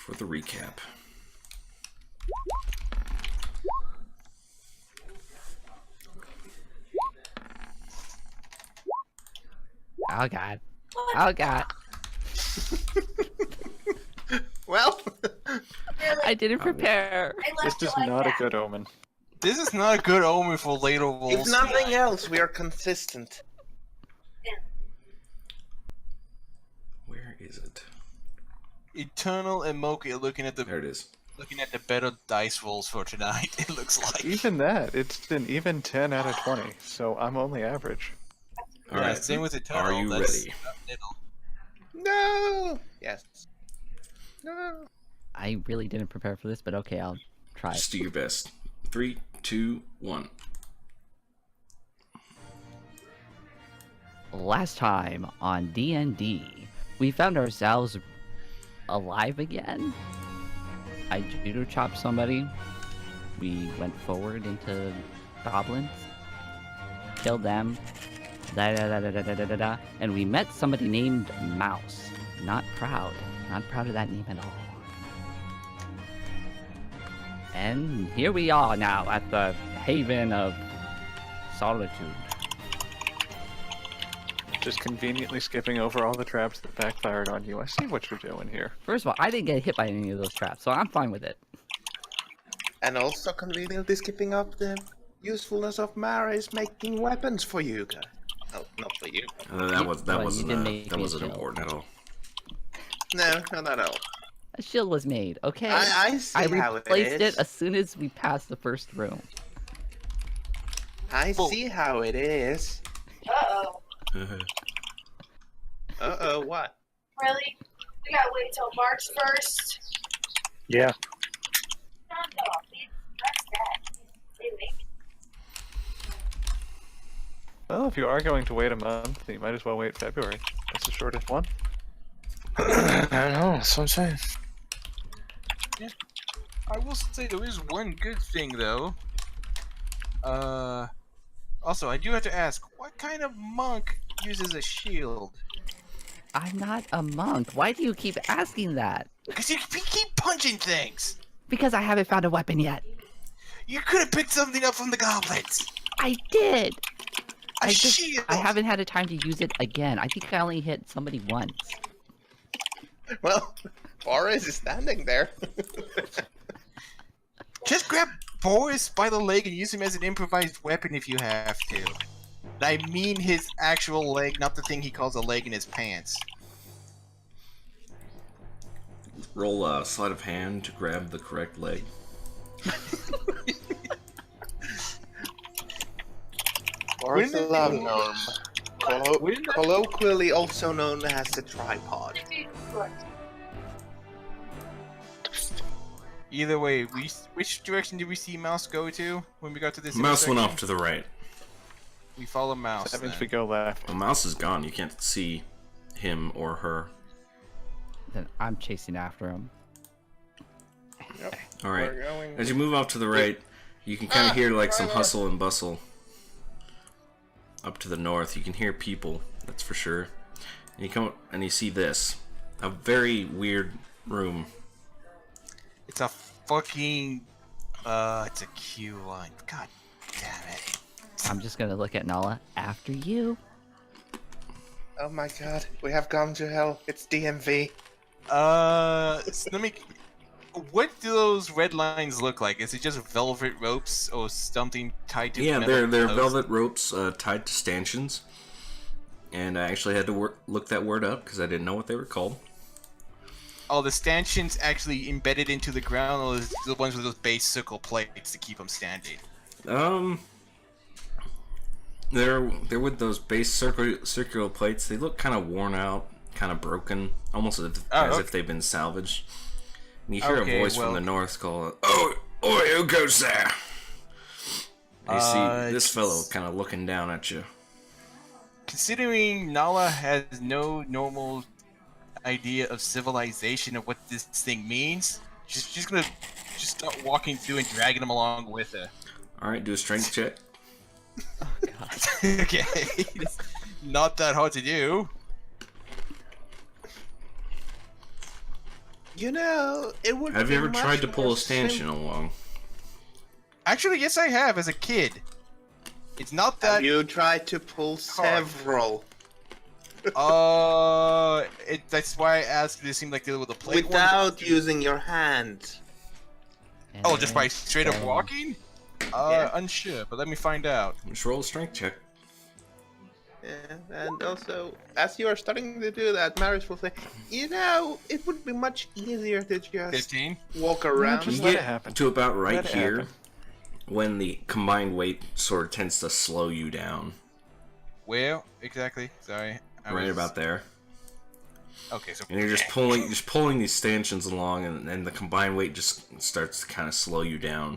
for the recap. Oh god. Oh god. Well, I didn't prepare. This is not a good omen. This is not a good omen for later Wolves. if nothing else, we are consistent. Where is it? Eternal and Moki are looking at the There it is. better dice rolls for tonight. It looks like. Even that, it's an even 10 out of 20, so I'm only average. All Yeah, right. same with Eternal. Are you that's ready? up middle. No. Yes. No. I really didn't prepare for this, but okay, I'll try. Just do your best. 3, 2, 1. Last time on D&D, we found ourselves alive again. I judo chopped somebody. We went forward into goblins, killed them, and we met somebody named Mouse. Not proud of that name at all. And here we are now at the Haven of Solitude. Just conveniently skipping over all the traps that backfired on you. I see what you're doing here. First of all, I didn't get hit by any of those traps, so I'm fine with it. And also conveniently skipping up the usefulness of Maris making weapons for you guys. No, not for you. That Well, wasn't you didn't make me a wasn't shield. important at all. No, not at all. A shield was made, okay? I see how it replaced is. it as soon as we passed the first room. I see how it is. Uh-oh. Uh-oh, what? Really? We gotta wait till March 1st? Yeah. No, that's that. They make Well, if you are going to wait a month, you might as well wait February. That's the shortest one. I know, that's what I'm saying. I will say there is one good thing though. Also, I do have to ask, what kind of monk uses a shield? I'm not a monk. Why do you keep asking that? Because you keep punching things. Because I haven't found a weapon yet. You could have picked something up from the goblins. I did! A I just- shield. I haven't had a time to use it again. I think I only hit somebody once. Well, Boris is standing there. Just grab Boris by the leg and use him as an improvised weapon if you have to. I mean his actual leg, not the thing he calls a leg in his pants. Roll a sleight of hand to grab the correct leg. Boris the love gnome. Wouldn't it- Colloquially also known as the tripod. it. Either way, which direction did we see Mouse go to when we got to this Mouse went intersection? off to the right. We follow Mouse. That means then. we go left. Well, Mouse is gone. You can't see him or her. Then I'm chasing after him. Yep. All right. We're going. As you move off to the right, you can kind of hear like some right there. hustle and bustle. Up to the north, you can hear people. That's for sure. And you come and you see this, a very weird room. It's a fucking. It's a queue line. God damn it. I'm just gonna look at Nala after you. Oh my god, we have gone to hell. It's DMV. So let me. What do those red lines look like? Is it just velvet ropes or something tied to? Yeah, metal they're posts? velvet ropes tied to stanchions. And I actually had to look that word up because I didn't know what they were called. Oh, the stanchions actually embedded into the ground, or is the ones with those base circle plates to keep them standing? They're with those base circular plates. They look kind of worn out, kind of broken, almost as if they've been salvaged. And you hear Okay, a voice well- from the north call, "Oh, who goes there?" And you see this fellow kind of looking down at you. Considering Nala has no normal idea of civilization of what this thing means, she's gonna just start walking through and dragging him along with her. All right, do a strength check. Oh god. Okay, it's not that hard to do. You know, it would. Have be you ever much tried to pull more a stanchion along? Actually, yes, I have as a kid. It's not that. Have you tried to pull several That's why I asked. They seem like they were the plate without ones. using your hand? And Oh, just by straight up then- walking? Yeah. Unsure, but let me find out. Just roll a strength check. Yeah, and also, as you are starting to do that, Marius will say, you know, it would be much easier to just 15. walk around. just You let get it happen. to about right Let it here happen. when the combined weight sort of tends to slow you down. Where exactly? Sorry. Right about there. Okay, so. And you're just pulling these stanchions along, and the combined weight just starts to kind of slow you down.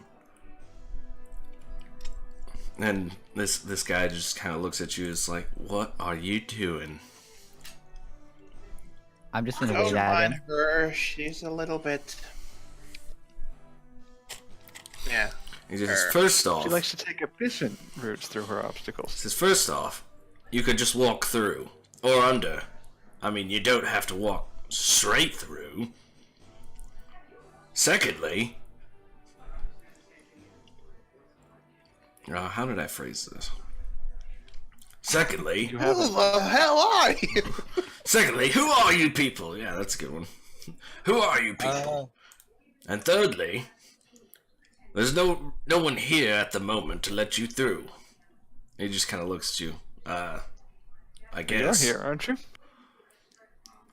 And this guy just kind of looks at you. It's like, what are you doing? I'm just gonna Don't wait at mind him. her, she's a little bit... Yeah. He says, Sure. first off, She likes to take efficient routes through her obstacles. says, first off, you could just walk through or under. I mean, you don't have to walk straight through. Secondly, how did I phrase this? Secondly, Who the hell are you? secondly, who are you people? Yeah, that's a good one. Who are you people? And thirdly, there's no one here at the moment to let you through. He just kind of looks at you. I You're guess. here, aren't you?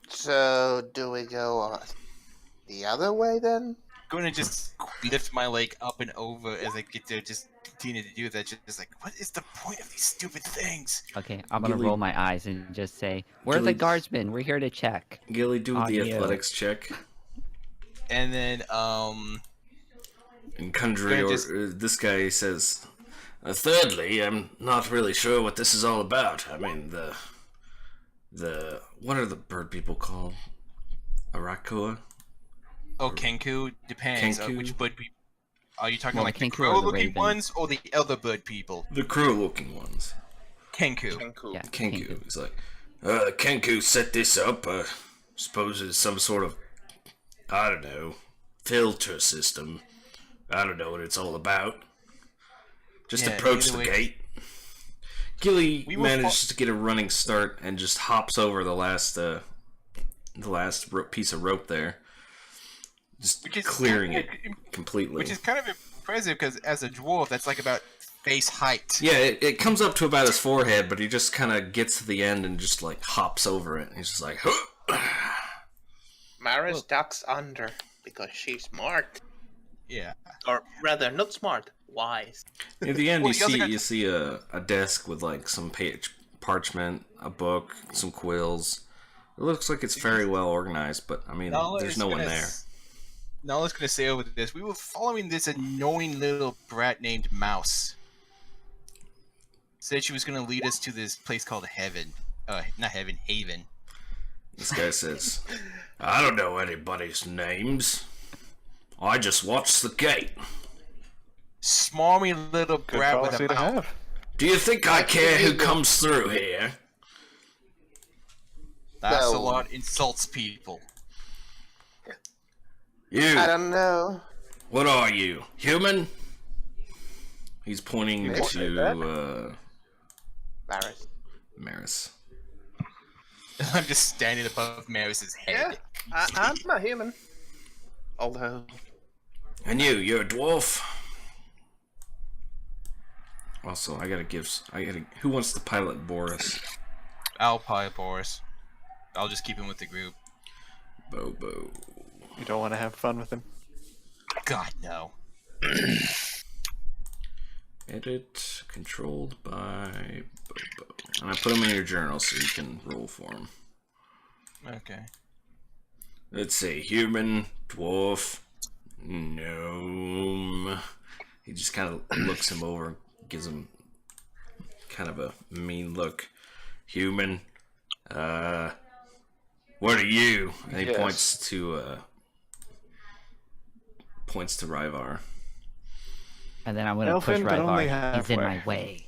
So, do we go the other way then? Going to just lift my leg up and over as I get there, just continue to do that. Just like, what is the point of these stupid things? Okay, I'm gonna Gilly- roll my eyes and just say, "Where are the Gilly- guardsmen? We're here to check." Gilly, do On the you. athletics check. And then, And Kundry, Gonna or just- this guy says, thirdly, I'm not really sure what this is all about. I mean, the what are the bird people called? Arakua? Kenku depends. Kenku? Which bird people? Are you talking Well, like the Kenku are the crow-looking raven. ones or the other bird people? The crow-looking ones. Kenku. Cool. Yeah, Kenku. He's like, Kenku set this up. Suppose it's some sort of, I don't know, filter system. I don't know what it's all about. Just Yeah, approach either the way- gate. Gilly We will manages to get a running start and just hops over the last piece of rope there, just Which is clearing kind it of- completely. Which is kind of impressive because as a dwarf, that's like about face height. Yeah, it comes up to about his forehead, but he just kind of gets to the end and just like hops over it. He's just like, Marius ducks under because she's smart. Yeah. Or rather, not smart, wise. At the end, Well, you you also got- see a desk with like some parchment, a book, some quills. It looks like it's very well organized, but I mean, there's no one there. Nala's gonna say over this. We were following this annoying little brat named Mouse. Said she was gonna lead us to this place called Heaven. Not Heaven, Haven. This guy says, I don't know anybody's names. I just watched the gate. Smarmy little Good brat with policy a to mouth. have. Do you think I care who comes through here? That's a No. lot. Insults people. You, I don't know. what are you? Human? He's pointing Maybe to, Marius. Maris. I'm just standing above Maris's head. I'm a human. Although, And you're a dwarf? Also, who wants to pilot Boris? I'll pilot Boris. I'll just keep him with the group. Bobo. You don't want to have fun with him. God, no. Edit, controlled by Bobo. And I put them in your journal so you can roll for them. Okay. Let's see, human, dwarf, gnome. He just kind of looks him over, gives him kind of a mean look. Human, what are you? And he Yes. points to Ryvar. And then I'm gonna Elfin, push but only Ryvar. He's in halfway. my way.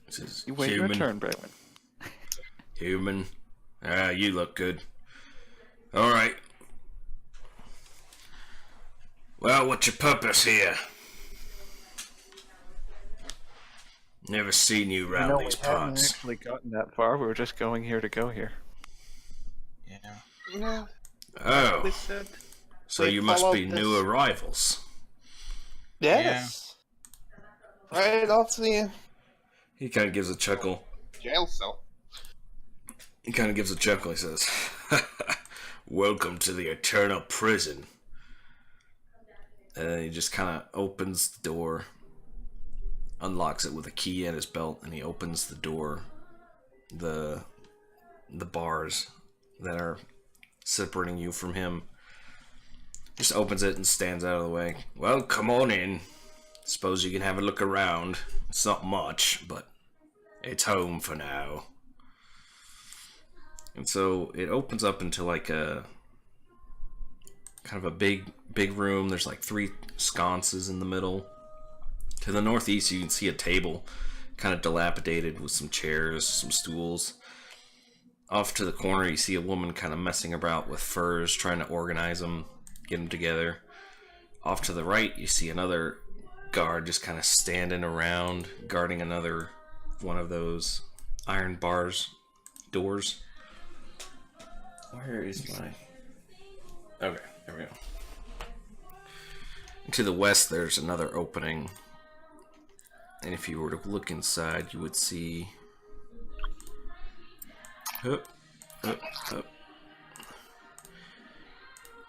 He says, You wait your human, turn, Braylon. human, you look good. Alright. Well, what's your purpose here? Never seen you around No, these we haven't parts. actually gotten that far. We were just going here to go here. Yeah. Yeah. Oh, We said. so we you must followed be new this- arrivals. Yes. Right off the He kind of gives a chuckle. jail cell. He kind of gives a chuckle. He says, "Welcome to the eternal prison." And then he just kind of opens the door, unlocks it with a key in his belt, and he opens the door, the bars that are separating you from him. Just opens it and stands out of the way. Well, come on in. Suppose you can have a look around. It's not much, but it's home for now. And so it opens up into like a kind of a big room. There's like 3 sconces in the middle. To the northeast, you can see a table, kind of dilapidated, with some chairs, some stools. Off to the corner, you see a woman kind of messing about with furs, trying to organize them, get them together. Off to the right, you see another guard just kind of standing around, guarding another one of those iron bars doors. Where is my... Okay, there we go. To the west, there's another opening. And if you were to look inside, you would see... Up.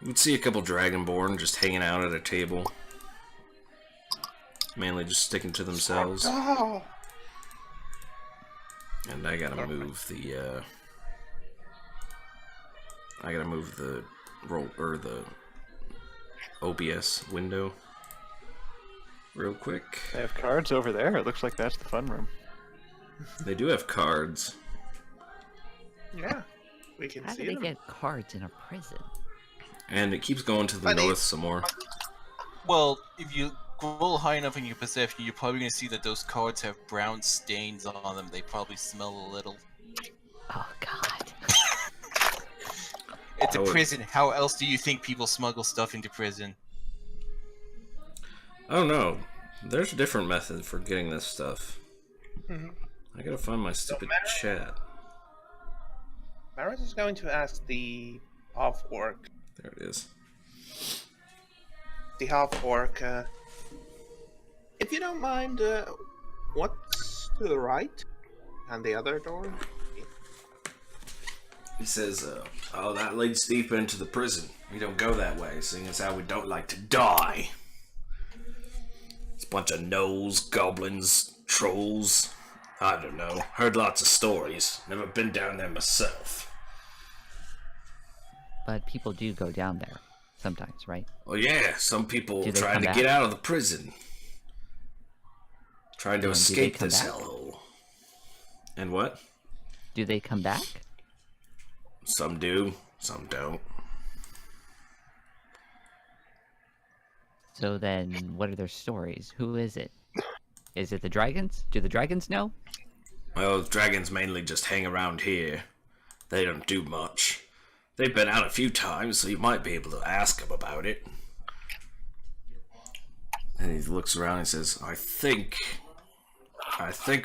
You would see a couple Dragonborn just hanging out at a table. Mainly just sticking to themselves. Oh. And I gotta move the, I gotta move the roll, or the OBS window real quick. They have cards over there. It looks like that's the fun room. They do have cards. Yeah. We can How do see they them. get cards in a prison? And it keeps going to the Funny. north some more. Well, if you roll high enough in your perception, you're probably going to see that those cards have brown stains on them. They probably smell a little. Oh God. It's a Oh. prison. How else do you think people smuggle stuff into prison? Oh no, there's a different method for getting this stuff. Mhm. I gotta find my stupid chat. Maris is going to ask the half-orc. There it is. The half-orc, if you don't mind, what's to the right? And the other door? He says, oh, that leads deep into the prison. We don't go that way, seeing as how we don't like to die. It's a bunch of gnolls, goblins, trolls. I don't know. Heard lots of stories. Never been down there myself. But people do go down there sometimes, right? Well, yeah, some people Do they trying come to back? get out of the prison. Trying to And do they escape come this back? hellhole. And what? Do they come back? Some do, some don't. So then, what are their stories? Who is it? Is it the dragons? Do the dragons know? Well, dragons mainly just hang around here. They don't do much. They've been out a few times, so you might be able to ask them about it. And he looks around and says, I think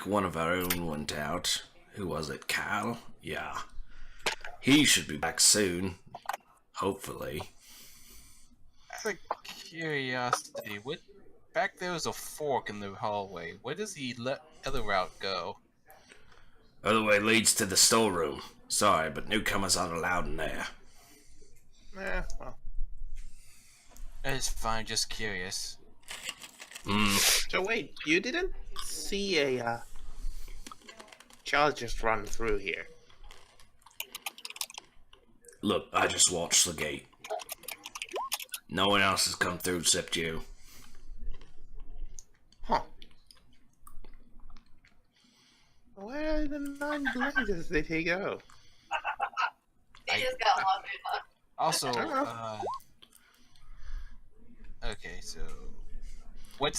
one of our own went out. Who was it, Cal? Yeah. He should be back soon. Hopefully. Out of curiosity, what? Back there was a fork in the hallway. Where does the other route go? Other way leads to the storeroom. Sorry, but newcomers aren't allowed in there. Eh, well. It's fine, just curious. So wait, you didn't see a, child just run through here? Look, I just watched the gate. No one else has come through except you. Huh. Where the 9 blazes did he go? He just got lost. Also, Uh-huh. okay, so where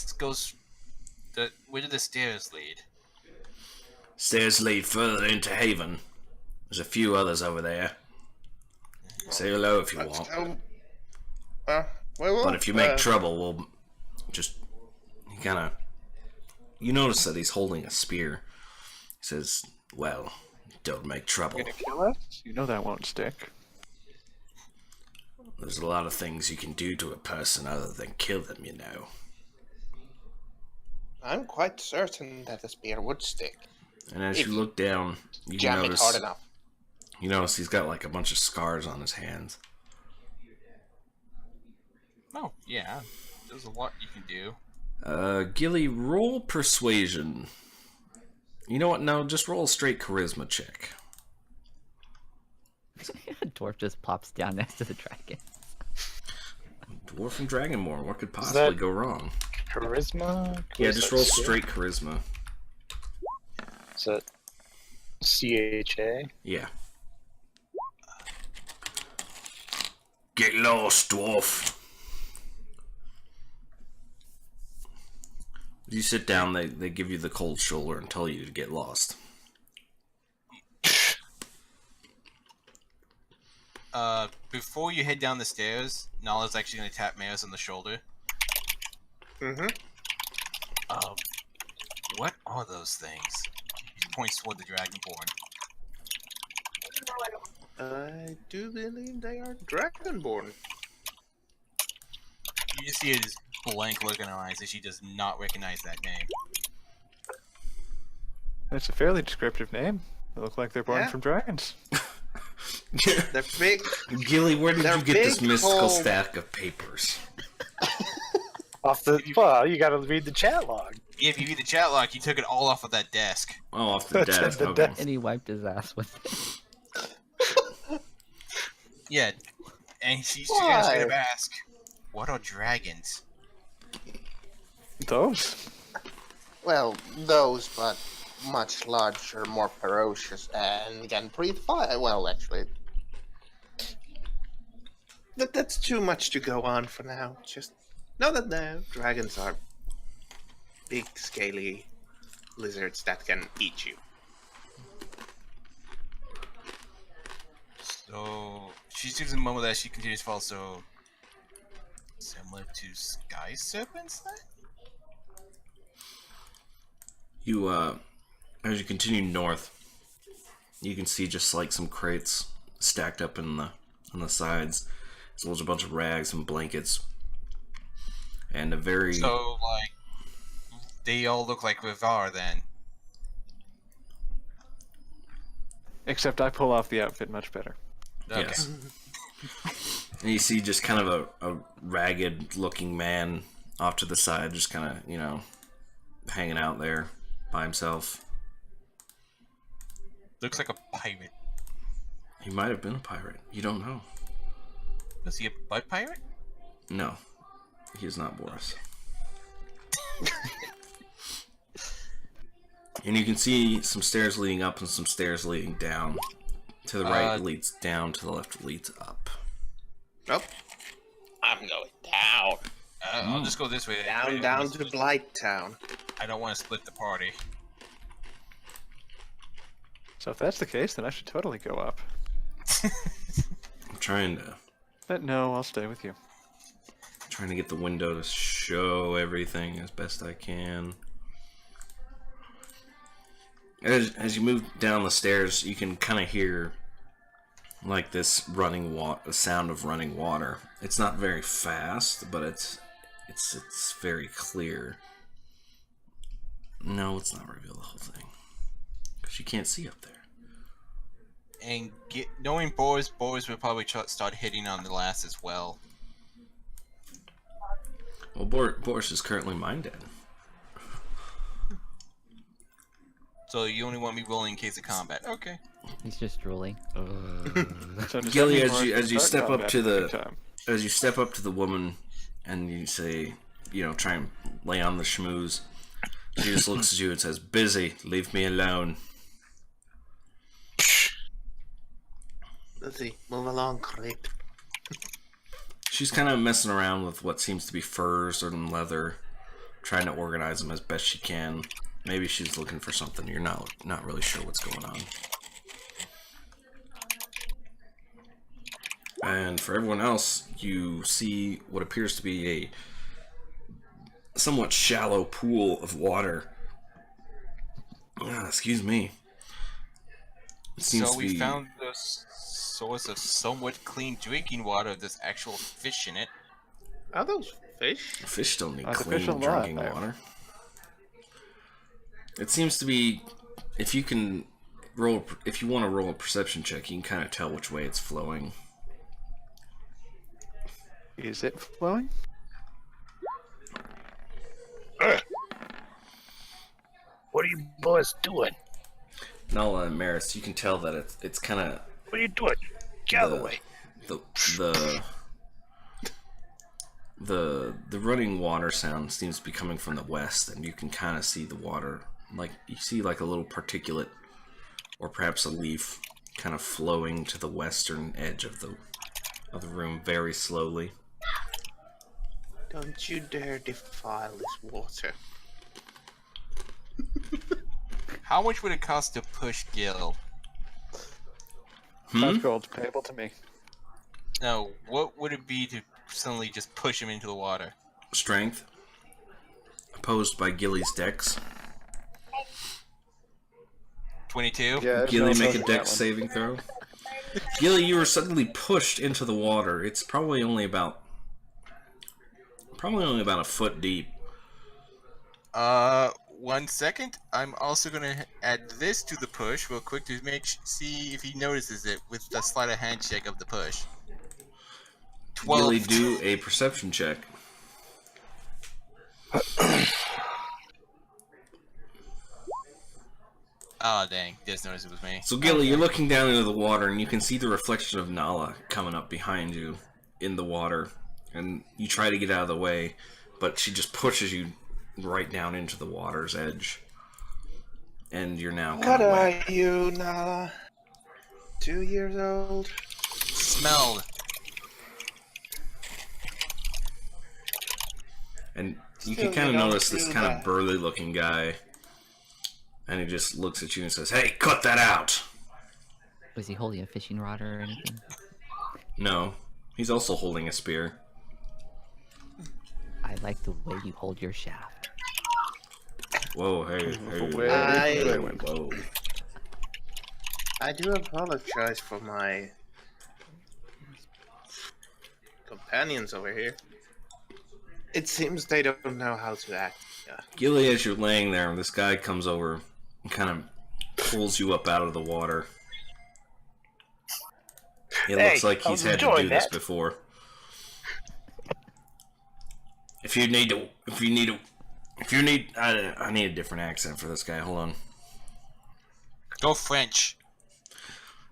do the stairs lead? Stairs lead further into Haven. There's a few others over there. Say hello if you Let's want. go. We will. But if you make trouble, we'll just... He kind of... You notice that he's holding a spear. He says, well, don't make trouble. Gonna kill us? You know that won't stick. There's a lot of things you can do to a person other than kill them, you know. I'm quite certain that the spear would stick. And as you look down, you Jam it notice... hard enough. You notice he's got like a bunch of scars on his hands. Oh, yeah. There's a lot you can do. Gilly, roll persuasion. You know what? No, just roll a straight charisma check. Dwarf just pops down next to the dragon. Dwarf and Dragonborn, what could possibly go wrong? Charisma? Yeah, just roll straight charisma. Is that CHA? Yeah. Get lost, dwarf. You sit down, they give you the cold shoulder and tell you to get lost. Before you head down the stairs, Nala's actually gonna tap Maris on the shoulder. Mm-hmm. What are those things? He points toward the Dragonborn. No, I don't. I do believe they are Dragonborn. You just see his blank look in her eyes as she does not recognize that name. That's a fairly descriptive name. They look like they're born Yeah. from dragons. They're big. Gilly, where did They're you get this big, mystical tall- stack of papers? Off the well, you gotta read the chat log. Yeah, if you read the chat log, he took it all off of that desk. Oh, off the That's desk. the Okay. desk. And he wiped his ass with it. Yeah, and she's Why? gonna straight up ask, "What are dragons?" Those? Well, those, but much larger, more ferocious, and can breathe fire. Well, actually, that's too much to go on for now. Just know that the dragons are big, scaly lizards that can eat you. So she takes a moment as she continues to fall. So similar to sky serpents, then? You, as you continue north, you can see just like some crates stacked up on the sides. There's a bunch of rags and blankets. And a very... So, like, they all look like Rivar then. Except I pull off the outfit much better. Okay. Yes. And you see just kind of a ragged looking man off to the side, just kind of, you know, hanging out there by himself. Looks like a pirate. He might have been a pirate. You don't know. Was he a butt pirate? No. He is not Boris. And you can see some stairs leading up and some stairs leading down. To the right leads down, to the left leads up. Nope. I'm going down. I'll just go this way. Down to Blight Town. I don't want to split the party. So if that's the case, then I should totally go up. I'm trying to But no, I'll stay with you. get the window to show everything as best I can. As you move down the stairs, you can kind of hear like this running the sound of running water. It's not very fast, but it's very clear. No, let's not reveal the whole thing because you can't see up there. And knowing Boris would probably start hitting on the last as well. Well, Boris is currently mine dead. So you only want me rolling in case of combat. Okay. He's just drooling. So does Gilly, that mean as you we're step up combat to every the time? as you step up to the woman and you say, you know, try and lay on the schmooze, she just looks at you and says, "Busy, leave me alone." Let's see. Move along, creep. She's kind of messing around with what seems to be furs and leather, trying to organize them as best she can. Maybe she's looking for something. You're not really sure what's going on. And for everyone else, you see what appears to be a somewhat shallow pool of water. Excuse me. It seems So to we be... found the source of somewhat clean drinking water. There's actual fish in it. Are those fish? Fish don't need Artificial clean drinking life. water. It seems to be, if you can roll, if you want to roll a perception check, you can kind of tell which way it's flowing. Is it flowing? What are you boys doing? Nala and Maris, you can tell that it's kind of What are you doing? Get out of the way. The running water sound seems to be coming from the west, and you can kind of see the water, like you see like a little particulate, or perhaps a leaf, kind of flowing to the western edge of the room very slowly. Don't you dare defile this water. How much would it cost to push Gil? 5 gold payable to me. No, what would it be to suddenly just push him into the water? Strength, opposed by Gilly's dex. 22? Yeah, there's Gilly, no make a opposing that dex one. saving throw. Gilly, you were suddenly pushed into the water. It's probably only about a foot deep. 1 second. I'm also gonna add this to the push real quick to see if he notices it with the sleight of hand check of the push. 12. Gilly, do a perception check. Oh dang, just noticed it was me. So Gilly, you're looking down into the water, and you can see the reflection of Nala coming up behind you in the water. And you try to get out of the way, but she just pushes you right down into the water's edge. And you're now What kind of are wet. you, Nala? 2 years old? Smelled. And you Still, can kind of you don't notice this feel kind of that. burly looking guy. And he just looks at you and says, "Hey, cut that out!" Was he holding a fishing rod or anything? No, he's also holding a spear. I like the way you hold your shaft. Whoa, hey, whoa. I do apologize for my companions over here. It seems they don't know how to act. Yeah. Gilly, as you're laying there, this guy comes over and kind of pulls you up out of the water. It Hey, looks like I he's was had to do enjoying this that. before. If you need, I need a different accent for this guy. Hold on. Go French.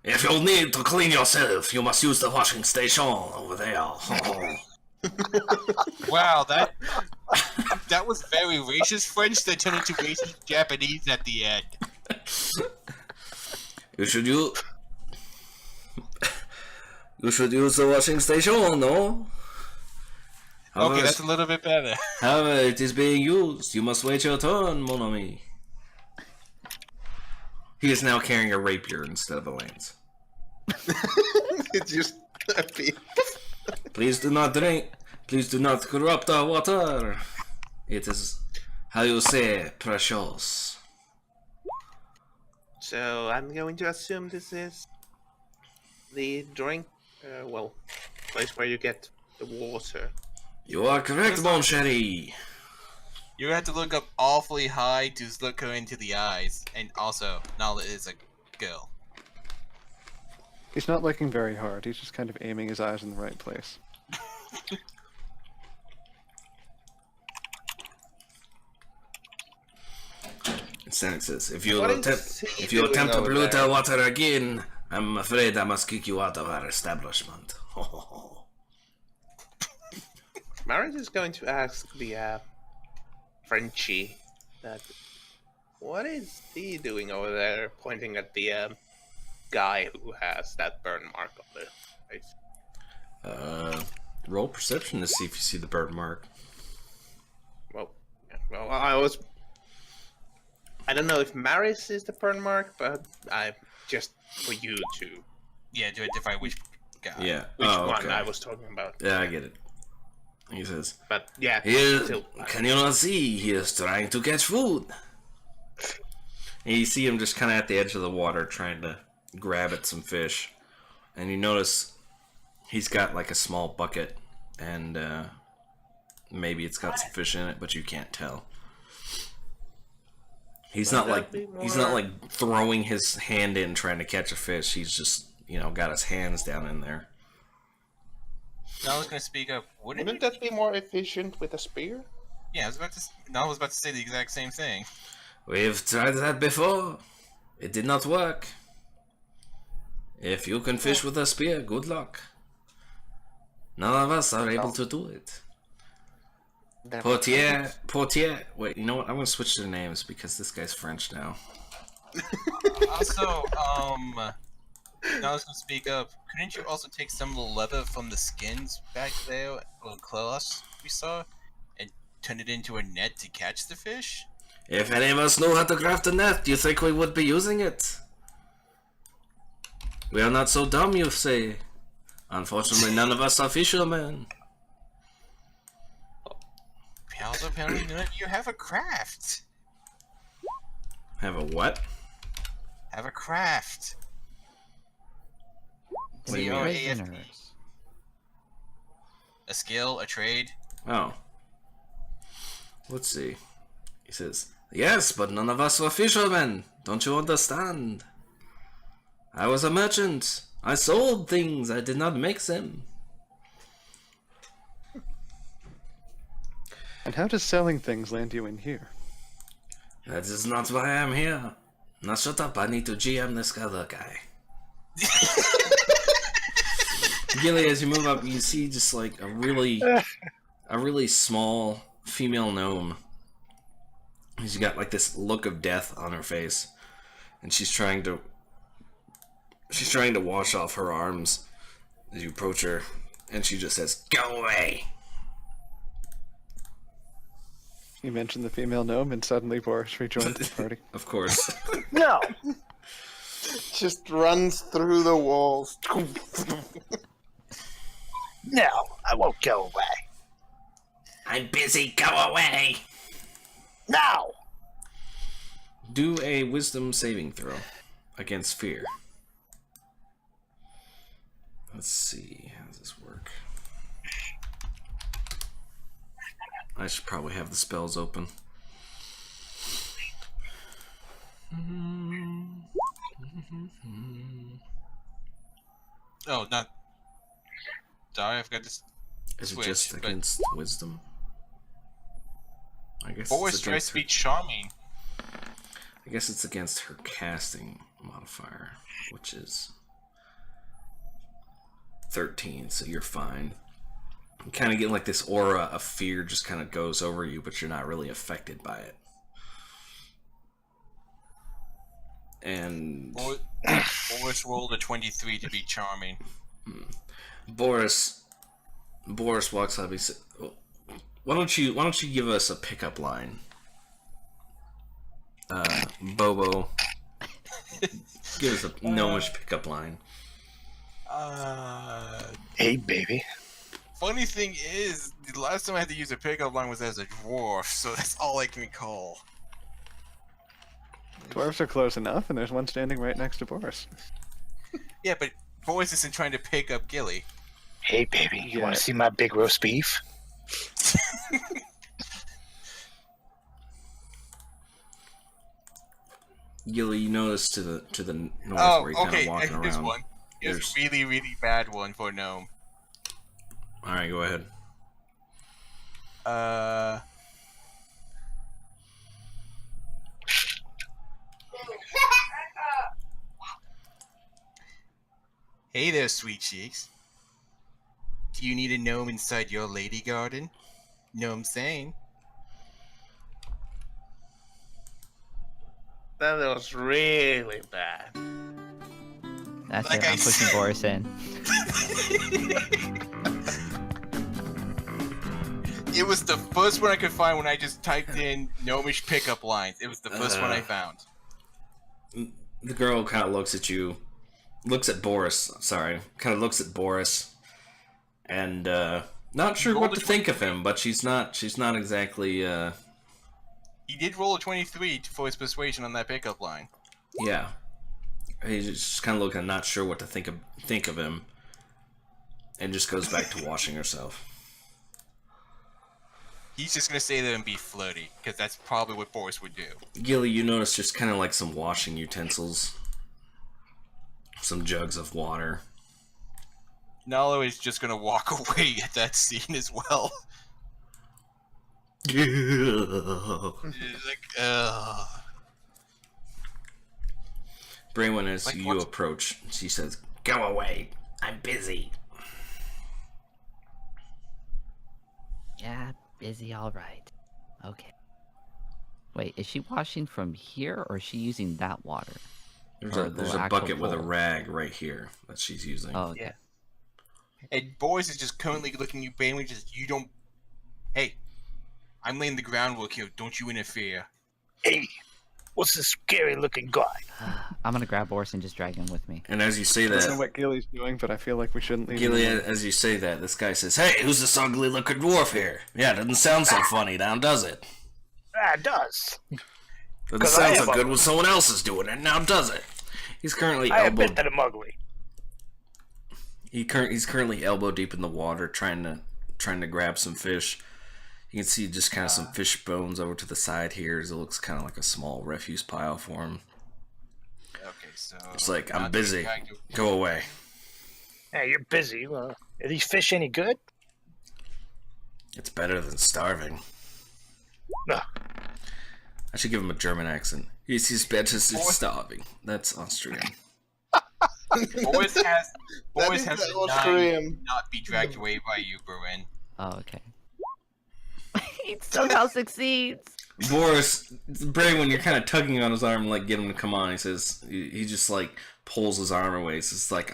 If you need to clean yourself, you must use the washing station over there. Wow, that was very racist French that turned into racist Japanese at the end. You should use the washing station, no? Okay, that's a little bit better. However it is being used, you must wait your turn, mon ami. He is now carrying a rapier instead of a lance. It just appeared. Please do not drink. Please do not corrupt our water. It is, how you say, precious. So I'm going to assume this is the drink, place where you get the water. You are correct, mon chéri. You have to look up awfully high to look her into the eyes, and also Nala is a girl. He's not looking very hard. He's just kind of aiming his eyes in the right place. And it says, if you What attempt, is he if you doing attempt to over pollute there? our water again, I'm afraid I must kick you out of our establishment. Maris is going to ask the Frenchie that what is he doing over there, pointing at the guy who has that burn mark on the face. Roll perception to see if you see the bird mark. Well, I don't know if Maris is the burn mark, but I just for you to. Yeah, to identify which guy. Yeah. Which oh, one okay. I was talking about. Yeah, I get it. He says, But yeah, still, can you not see? He is trying to catch food. And you see him just kind of at the edge of the water trying to grab at some fish. And you notice he's got like a small bucket and maybe it's got some fish in it, but you can't tell. He's not like throwing his hand in trying to catch a fish. He's just, got his hands down in there. Now I was going to speak up. wouldn't that be more efficient with a spear? Yeah, I was about to say the exact same thing. We've tried that before. It did not work. If you can fish with a spear, good luck. None of us are able to do it. Portier. Wait, you know what? I'm gonna switch their names because this guy's French now. Also, now I was going to speak up. Couldn't you also take some of the leather from the skins back there, or cloths we saw, and turn it into a net to catch the fish? If any of us knew how to craft a net, do you think we would be using it? We are not so dumb, you say. Unfortunately, none of us are fishermen. Also, apparently none of you have a craft. Have a what? Have a craft. What do you mean? Prisoners. A skill, a trade. Oh. Let's see. He says, yes, but none of us were fishermen. Don't you understand? I was a merchant. I sold things. I did not make them. And how does selling things land you in here? That is not why I am here. Now shut up. I need to GM this other guy. Gilly, as you move up, you see just like a really small female gnome. She's got like this look of death on her face, and she's trying to wash off her arms as you approach her, and she just says, "Go away." You mentioned the female gnome, and suddenly Boris rejoins the party. Of course. No. Just runs through the walls. No, I won't go away. I'm busy. Go away. No. Do a wisdom saving throw against fear. Let's see. How does this work? I should probably have the spells open. Oh, not. Sorry, I forgot to. Is it Switch, just but- against wisdom? I guess Boris it's tries against to be her, charming. I guess it's against her casting modifier, which is 13, so you're fine. You kind of get like this aura of fear just kind of goes over you, but you're not really affected by it. And Boris rolled a 23 to be charming. Boris walks up. He says, "Why don't you give us a pickup line, Bobo? Give us a gnomish pickup line." Hey, baby. Funny thing is, the last time I had to use a pickup line was as a dwarf, so that's all I can recall. Dwarves are close enough, and there's one standing right next to Boris. Yeah, but Boris isn't trying to pick up Gilly. Hey, baby. You want Yeah. to see my big roast beef? Gilly, you notice to the north Oh, where you're kind okay. of walking Here's around. one. Here's There's- a really, really bad one for Gnome. All right, go ahead. Hey there, sweet cheeks. Do you need a gnome inside your lady garden? Gnome saying. That was really bad. That's Like it. I I'm pushing said. Boris in. It was the first one I could find when I just typed in gnomish pickup lines. It was the first one I found. The girl kind of looks at you, looks at Boris. Sorry, kind of looks at Boris, and not sure what to think of him. But she's not exactly. He did roll a 23 for his persuasion on that pickup line. Yeah, he's just kind of looking, not sure what to think of him, and just goes back to washing herself. He's just gonna stay there and be flirty, because that's probably what Boris would do. Gilly, you notice just kind of like some washing utensils, some jugs of water. Nalo is just gonna walk away at that scene as well. He's like, ugh. Braywin, as Like, you what? approach, she says, "Go away. I'm busy." Yeah, busy, alright. Okay. Wait, is she washing from here, or is she using that water? There's Or a the bucket actual with a bowl? rag right here that she's using. Oh, okay. Yeah. And Boris is just currently looking at you, Bailey, just, you don't... Hey, I'm laying the groundwork here, don't you interfere. Hey, what's this scary looking guy? I'm gonna grab Boris and just drag him with me. And as you say I don't know that, what Gilly's doing, but I feel like we shouldn't leave him Gilly, alone. as you say that, this guy says, "Hey, who's this ugly looking dwarf here? Yeah, doesn't sound so funny now, does it? Ah, it does. Doesn't 'Cause I sound so am good ugly. when someone else is doing it now, does it?" He's currently I admit elbow. that I'm ugly. He's currently elbow deep in the water, trying to grab some fish. You can see just kind of some fish bones over to the side here, as it looks kind of like a small refuse pile for him. Okay, so... It's like, now "I'm that busy. you're trying to- Go away." Hey, you're busy. Well, are these fish any good? It's better than starving. No. I should give him a German accent. He's better than starving. That's Austrian. Boris has That to is deny Austrian. not be dragged away by you, Berwin. Oh, okay. He somehow succeeds! Boris, Braywin, you're kind of tugging on his arm, like, get him to come on. He says, he just, like, pulls his arm away. It's just like,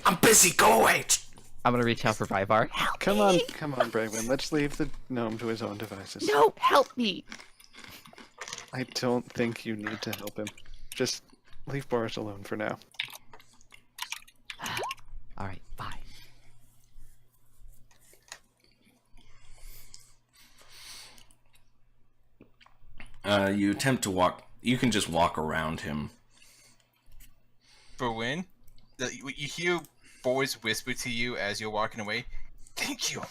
"I'm busy, go away." I'm gonna reach out for Ryvar. Come on, Braywin. Let's leave the gnome to his own devices. No, help me! I don't think you need to help him. Just leave Boris alone for now. Alright, bye. You attempt to walk. You can just walk around him. Berwin, you hear Boris whisper to you as you're walking away. Thank you.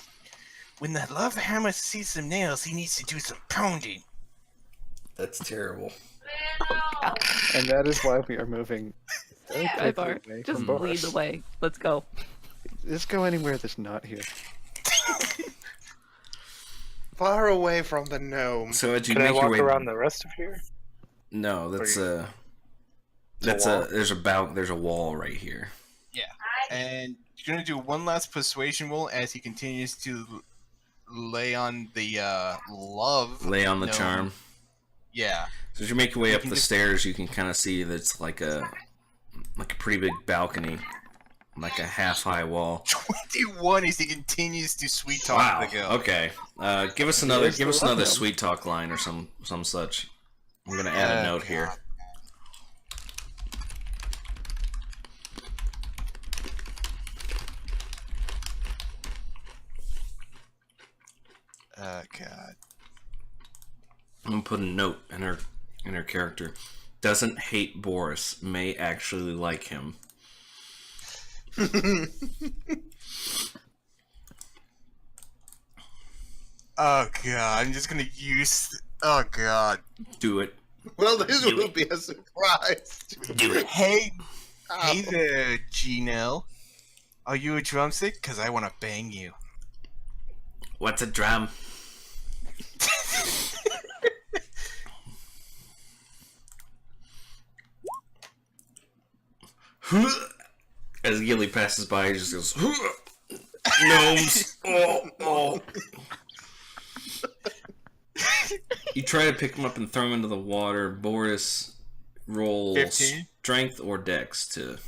When the love hammer sees some nails, he needs to do some pounding. That's terrible. And that is why we are moving very quickly Ryvar, away just from lead Boris. the way. Let's go. Just go anywhere that's not here. Far away from the gnome. So as you Can I make your walk way, around the rest of here? no, that's Or that's wall? there's a wall right here. And you're gonna do one last persuasion roll as he continues to lay on the love. Lay on the gnome. charm. Yeah. So as you make your way You up can the just- stairs, you can kind of see that it's like a pretty big balcony, like a half-high wall. 21 as he continues to sweet talk Wow. the girl. Okay. Give us another Where's the love note? sweet talk line or some such. I'm gonna add a note here. Oh god. I'm gonna put a note in her character. Doesn't hate Boris. May actually like him. Oh god, I'm just gonna use. Oh god. Do it. Well, this Do will it. be a surprise. Do it. Hey, Oh. hey there, Gino. Are you a drumstick? Cause I wanna bang you. What's a drum? As Gilly passes by, he just goes, "Gnomes!" Oh. You try to pick him up and throw him into the water. Boris, roll 15? strength or dex to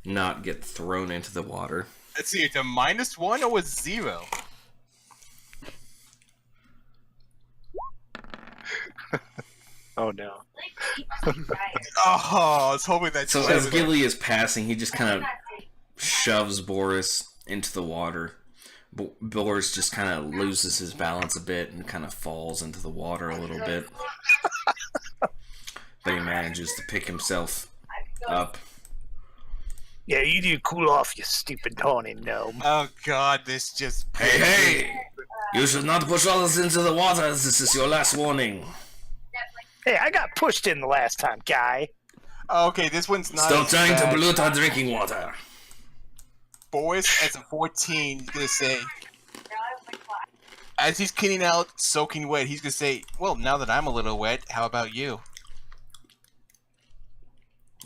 not get thrown into the water. Let's see, it's a -1 or a 0? Oh no. Oh, I was hoping that. So as Gilly is passing, he just kind of shoves Boris into the water. Boris just kind of loses his balance a bit and kind of falls into the water a little bit. But he manages to pick himself up. Yeah, you do cool off, you stupid tawny gnome. Oh God, this just. Hey! You should not push others into the water. This is your last warning. Hey, I got pushed in the last time, guy. Okay, this one's not. Stop as trying to bad. pollute our drinking water. Boris, as a 14, he's gonna say, as he's cleaning out, soaking wet, he's gonna say, "Well, now that I'm a little wet, how about you?"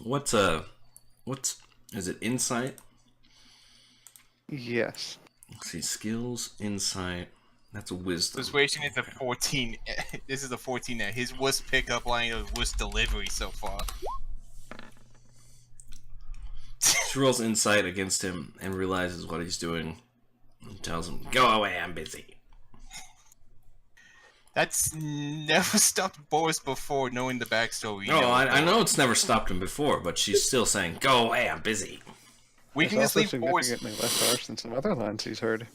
What's is it insight? Yes. Let's see, skills, insight. That's a wisdom. Persuasion is a 14. This is a 14 now. His worst pickup line is worst delivery so far. She rolls insight against him and realizes what he's doing and tells him, "Go away, I'm busy." That's never stopped Boris before, knowing the backstory. No, I know it's never stopped him before, but she's still saying, "Go away, I'm busy." We It's can just also leave Boris. significantly less harsh than some other lines he's heard.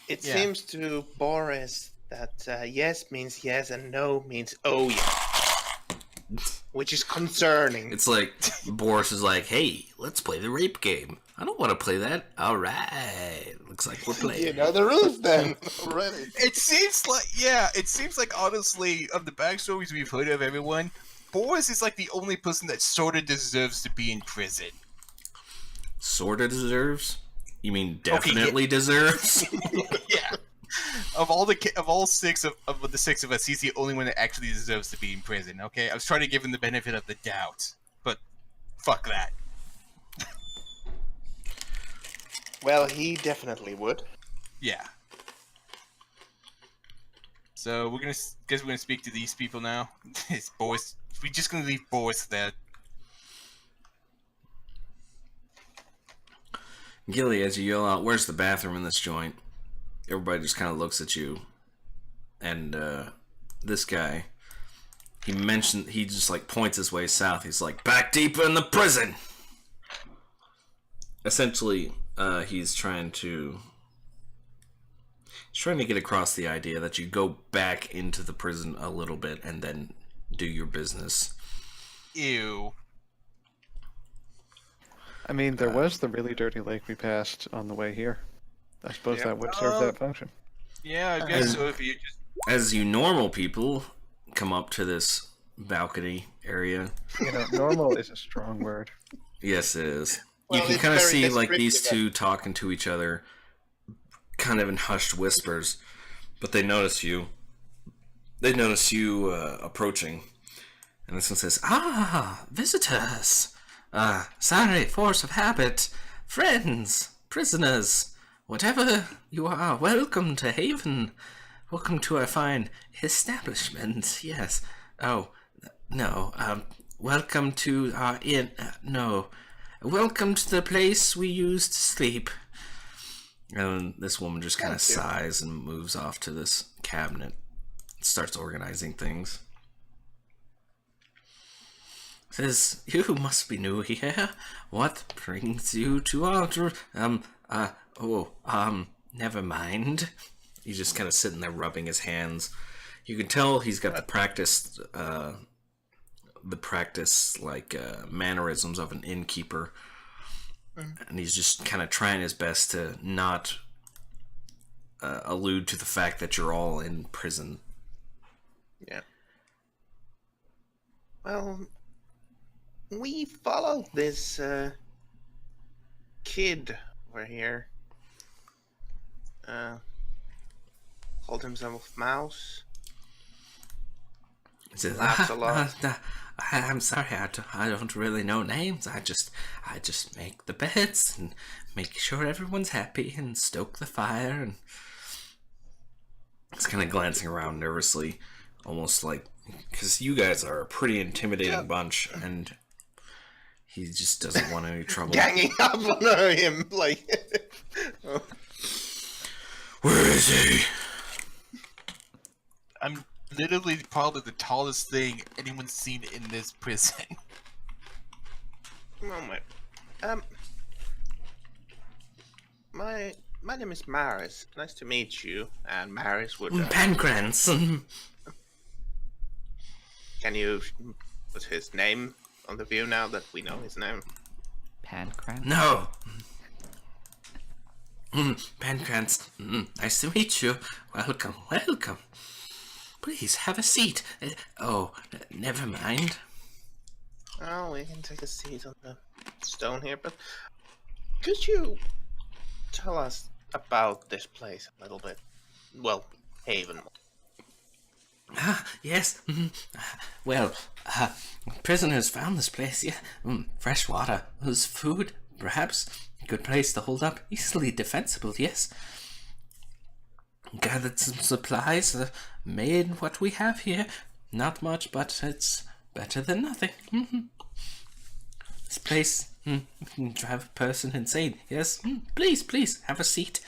It Yeah. seems to Boris that yes means yes and no means oh yeah. Which is concerning. It's like Boris is like, "Hey, let's play the rape game." I don't want to play that. All right, looks like we're playing. You know the rules then already. It seems like honestly, of the backstories we've heard of everyone, Boris is like the only person that sort of deserves to be in prison. Sorta deserves? You mean Okay, definitely deserves? Yeah. Of all the six of the six of us, he's the only one that actually deserves to be in prison. Okay, I was trying to give him the benefit of the doubt, but fuck that. Well, he definitely would. Yeah. So we're gonna speak to these people now. It's Boris. We're just gonna leave Boris there. Gilly, as you yell out, "Where's the bathroom in this joint?" Everybody just kind of looks at you. And this guy, he just like points his way south. He's like, "Back deeper in the prison!" Essentially, he's trying to get across the idea that you go back into the prison a little bit and then do your business. Ew. I mean, there was the really dirty lake we passed on the way here. I suppose that would serve that function. Yeah, I guess so. If you just As you normal people come up to this balcony area, You know, normal is a strong word. yes, it is. Well, You can it's kind of very see like these descriptive. two talking to each other, kind of in hushed whispers, but they notice you. They notice you approaching, and this one says, "Ah, visitors! Sorry, force of habit, friends, prisoners, whatever you are. Welcome to Haven. Welcome to our fine establishment. Yes. Oh, no. Welcome to our inn. No." "Welcome to the place we used to sleep." And this woman just kind of sighs and moves off to this cabinet. Starts organizing things. Says, "You must be new here. What brings you to our... never mind." He's just kind of sitting there rubbing his hands. You can tell he's got the practice mannerisms of an innkeeper, and he's just kind of trying his best to not allude to the fact that you're all in prison. Yeah. Well, we followed this kid over here. Called himself Mouse. He says, Laughs a lot. "I'm sorry, I don't really know names. I just make the beds and make sure everyone's happy and stoke the fire." And he's kind of glancing around nervously, almost like, because you guys are a pretty intimidating bunch, and he just doesn't want any trouble. Ganging up on him, like. Where is he? I'm literally probably the tallest thing anyone's seen in this prison. Oh my. My name is Maris. Nice to meet you. And Maris would. Pancrans. Can you put his name on the view now that we know his name? Pancran? No. Pancrans, nice to meet you. Welcome, welcome. Please have a seat. Oh, never mind. Oh, we can take a seat on the stone here, but could you tell us about this place a little bit? Well, Haven. Ah, yes. Well, prisoners found this place, yeah. Fresh water. There's food, perhaps. Good place to hold up. Easily defensible, yes. Gathered some supplies, made what we have here. Not much, but it's better than nothing. This place can drive a person insane, yes. Please, have a seat.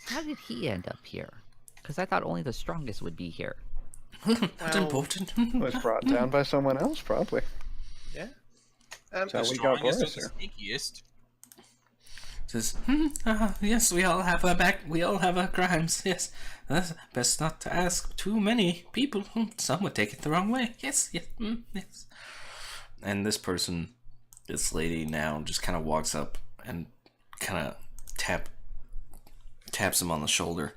How did he end up here? Because I thought only the strongest would be here. Not important. Was brought down by someone else, probably. Yeah. That's how The we got strongest Boris or the sneakiest. Says, yes, we all have our crimes, yes. Best not to ask too many people. Some would take it the wrong way. Yes. And this lady now just kind of walks up and kind of taps him on the shoulder.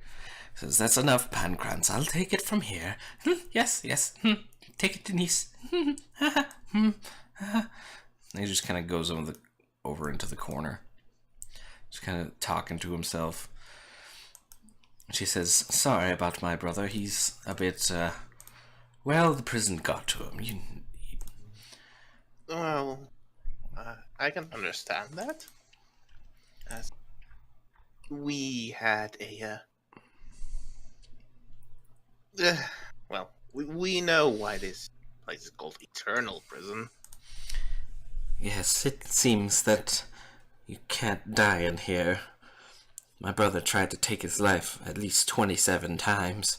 Says, that's enough, Pancrans. I'll take it from here. Yes. Take it, Denise. And he just kind of goes over into the corner. Just kind of talking to himself. She says, sorry about my brother. He's a bit, well, the prison got to him. Well, I can understand that. As we had a, well, we know why this place is called Eternal Prison. Yes, it seems that you can't die in here. My brother tried to take his life at least 27 times.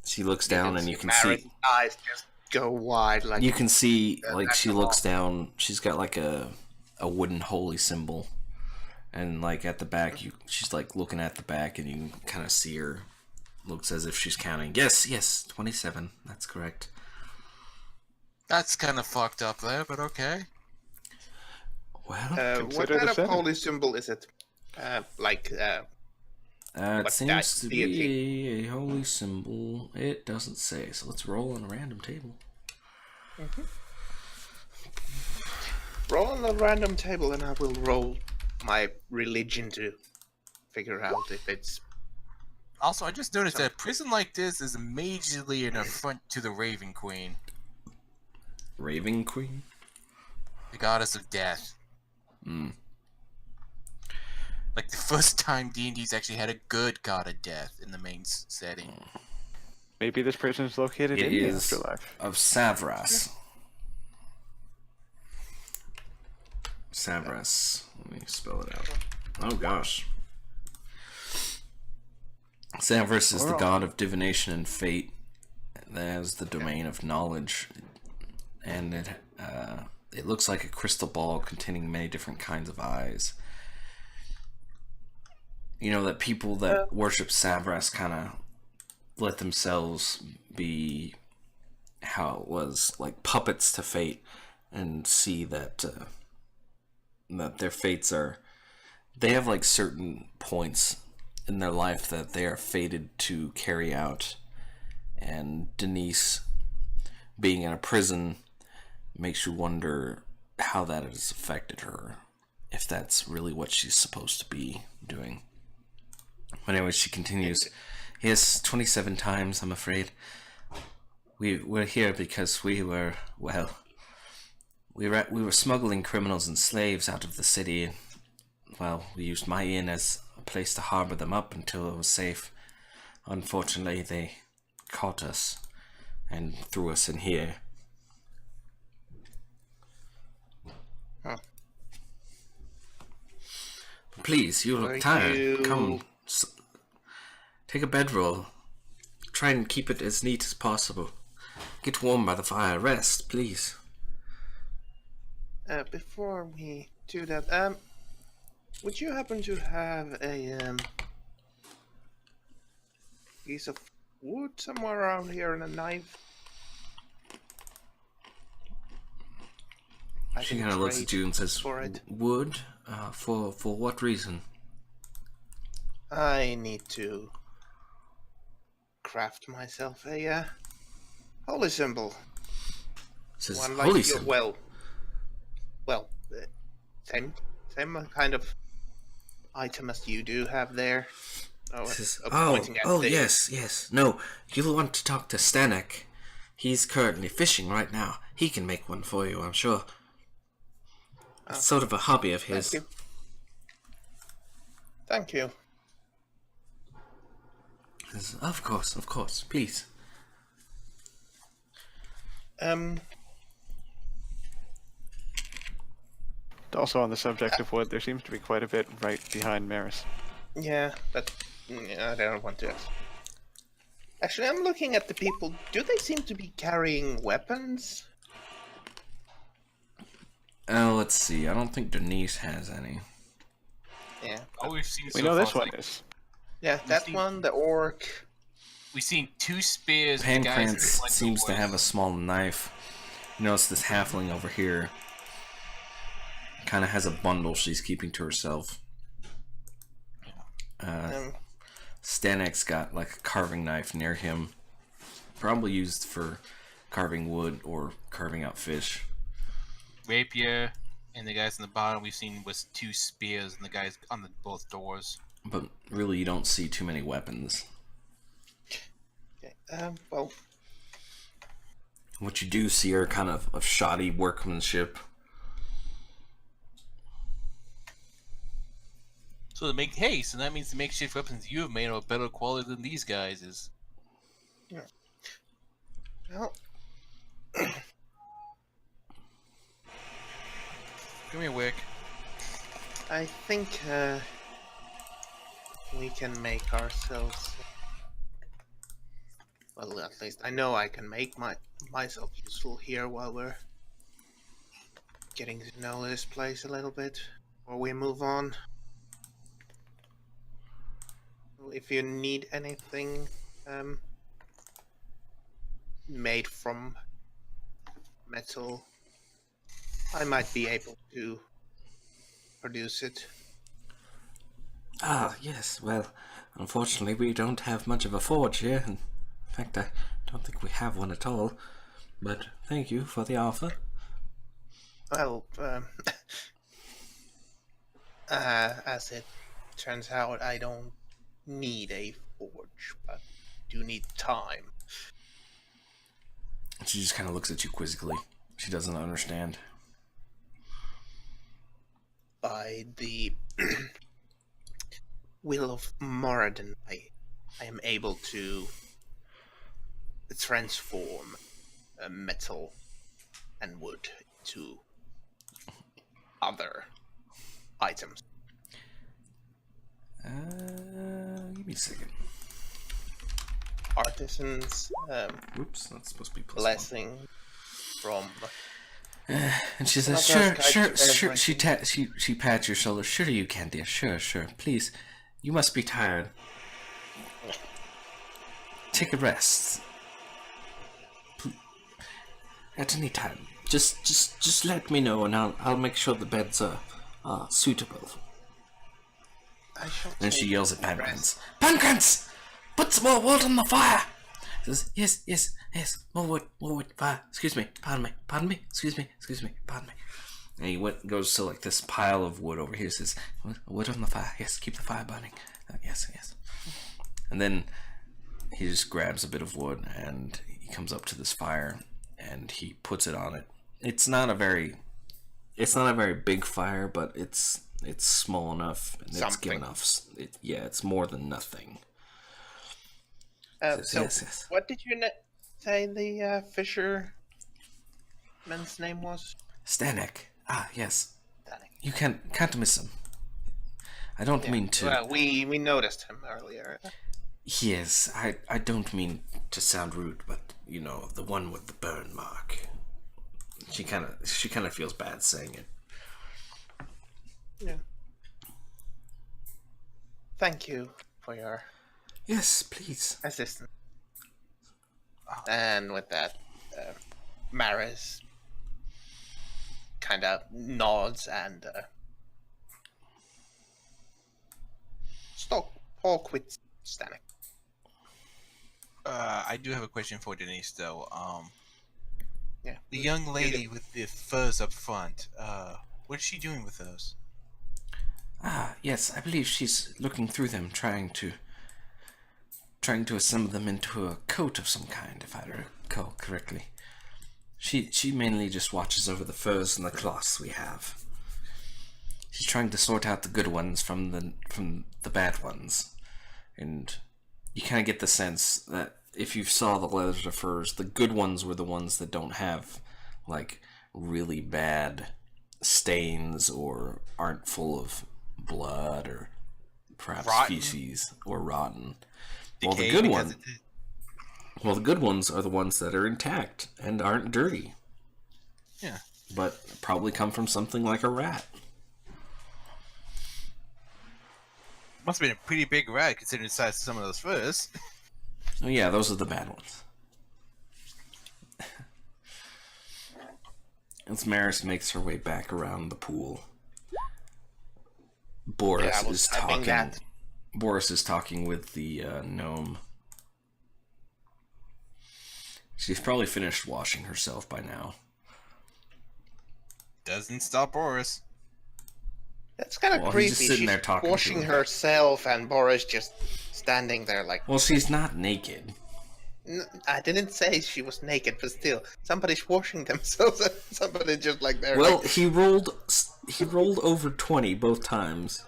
She looks down and you can Mary's see... eyes just go wide like... You can see, like, that's she a looks lot. down, she's got like a wooden holy symbol. And like at the back, she's like looking at the back and you can kind of see her. Looks as if she's counting. Yes, 27, that's correct. That's kind of fucked up there, but okay. Well, what Consider kind the of seven. holy symbol is it? it what's seems that to deity? be a holy symbol. It doesn't say, so let's roll on a random table. Roll on a random table and I will roll my religion to figure out if it's... Also, I just noticed that a prison like this is majorly an affront to the Raven Queen, Raven Queen? the goddess of death. Hmm. Like the first time D&D's actually had a good god of death in the main setting. Maybe this prison is located It in the is afterlife. of Savras. Savras. Let me spell it out. Oh gosh. Savras is the god of divination and fate. That has the domain of knowledge, and it looks like a crystal ball containing many different kinds of eyes. You know that people that worship Savras kind of let themselves be how it was, like puppets to fate, and see that that their fates are, they have like certain points in their life that they are fated to carry out. And Denise being in a prison makes you wonder how that has affected her, if that's really what she's supposed to be doing. But anyway, she continues. Yes, 27 times, I'm afraid. We're here because we were smuggling criminals and slaves out of the city. Well, we used my inn as a place to harbor them up until it was safe. Unfortunately, they caught us and threw us in here. Huh. Please, you look Thank tired. you. Come, Take a bedroll. Try and keep it as neat as possible. Get warm by the fire. Rest, please. Before we do that, would you happen to have a piece of wood somewhere around here and a knife? She kind of looks at you and says, for it. "Wood? For what reason?" I need to craft myself a holy symbol. Says, One "Holy your- symbol." well, same kind of item as you do have there. Says, Pointing at the- yes. No, you'll want to talk to Stanek. He's currently fishing right now. He can make one for you, I'm sure. It's sort of a hobby of his. Thank you. Thank you. Says, of course, please. Also on the subject of wood, there seems to be quite a bit right behind Maris. Yeah, I don't want to. Actually, I'm looking at the people. Do they seem to be carrying weapons? Let's see. I don't think Denise has any. Yeah. All we've seen We so know far this is, one like, is. Yeah, that one, the orc. we've seen 2 spears. with guys Pancrance that are like seems to dwarves. have a small knife. You notice this halfling over here kind of has a bundle she's keeping to herself. Stanek's got like a carving knife near him, probably used for carving wood or carving out fish. Rapier, and the guys in the bottom we've seen was 2 spears, and the guys on both doors. But really, you don't see too many weapons. Okay. Well, What you do see are kind of shoddy workmanship. So that means the makeshift weapons you have made are better quality than these guys is. well, Give me a wick. I think we can make ourselves. Well, at least I know I can make myself useful here while we're getting to know this place a little bit. Before we move on. If you need anything made from metal, I might be able to produce it. Ah, yes. Well, unfortunately, we don't have much of a forge here. In fact, I don't think we have one at all. But thank you for the offer. Well, as it turns out, I don't need a forge, but do need time. She just kind of looks at you quizzically. She doesn't understand. By the will of Moradin, I am able to transform metal and wood into other items. Give me a second. Artisans, Oops, that's supposed to be plus blessing from. And she says, Well, "Sure, that's sure." She pats your shoulder. "Sure, you can, dear. Sure. Please, you must be tired. Take a rest. At any time. Just let me know, and I'll make sure the beds are suitable." I shall Then she take yells at a Pancrance. rest. "Pancrance! Put some more wood on the fire!" He says, yes, more wood, fire. Excuse me, pardon me, excuse me, pardon me. And he goes to like this pile of wood over here, says, "Wood on the fire, yes, keep the fire burning. Yes. And then he just grabs a bit of wood and he comes up to this fire and he puts it on it. It's not a very big fire, but it's small enough and it's Something. given enough. It's more than nothing. So, yes. what did you say the fisherman's name was? Stanek. Ah, yes. Stanek. You can't miss him. I don't mean to. Well, we noticed him earlier. Yes, I don't mean to sound rude, but you know, the one with the burn mark. She kind of feels bad saying it. Yeah. Thank you for your Yes, please. assistance. And with that, Maris kind of nods and Paul quits Stanek. I do have a question for Denise, though. Yeah. The young lady with the furs up front, what is she doing with those? Ah, yes, I believe she's looking through them, trying to assemble them into a coat of some kind, if I recall correctly. She mainly just watches over the furs and the cloths we have. She's trying to sort out the good ones from the bad ones, and you kind of get the sense that if you saw the leathers or furs, the good ones were the ones that don't have like really bad stains or aren't full of blood or perhaps Rotten. feces or rotten. Well, the Decayed good because one. Well, the good ones are the ones that are intact and aren't dirty, Yeah. but probably come from something like a rat. Must have been a pretty big rat considering the size of some of those furs. Oh yeah, those are the bad ones. As Maris makes her way back around the pool, Boris Yeah, I was is typing talking. that. Boris is talking with the gnome. She's probably finished washing herself by now. Doesn't stop Boris. That's kind of Well, creepy. he's just sitting She's there talking to washing him. herself, and Boris just standing there like. Well, she's not naked. I didn't say she was naked, but still, somebody's washing themselves. And somebody just like there. Well, like, he rolled over 20 both times.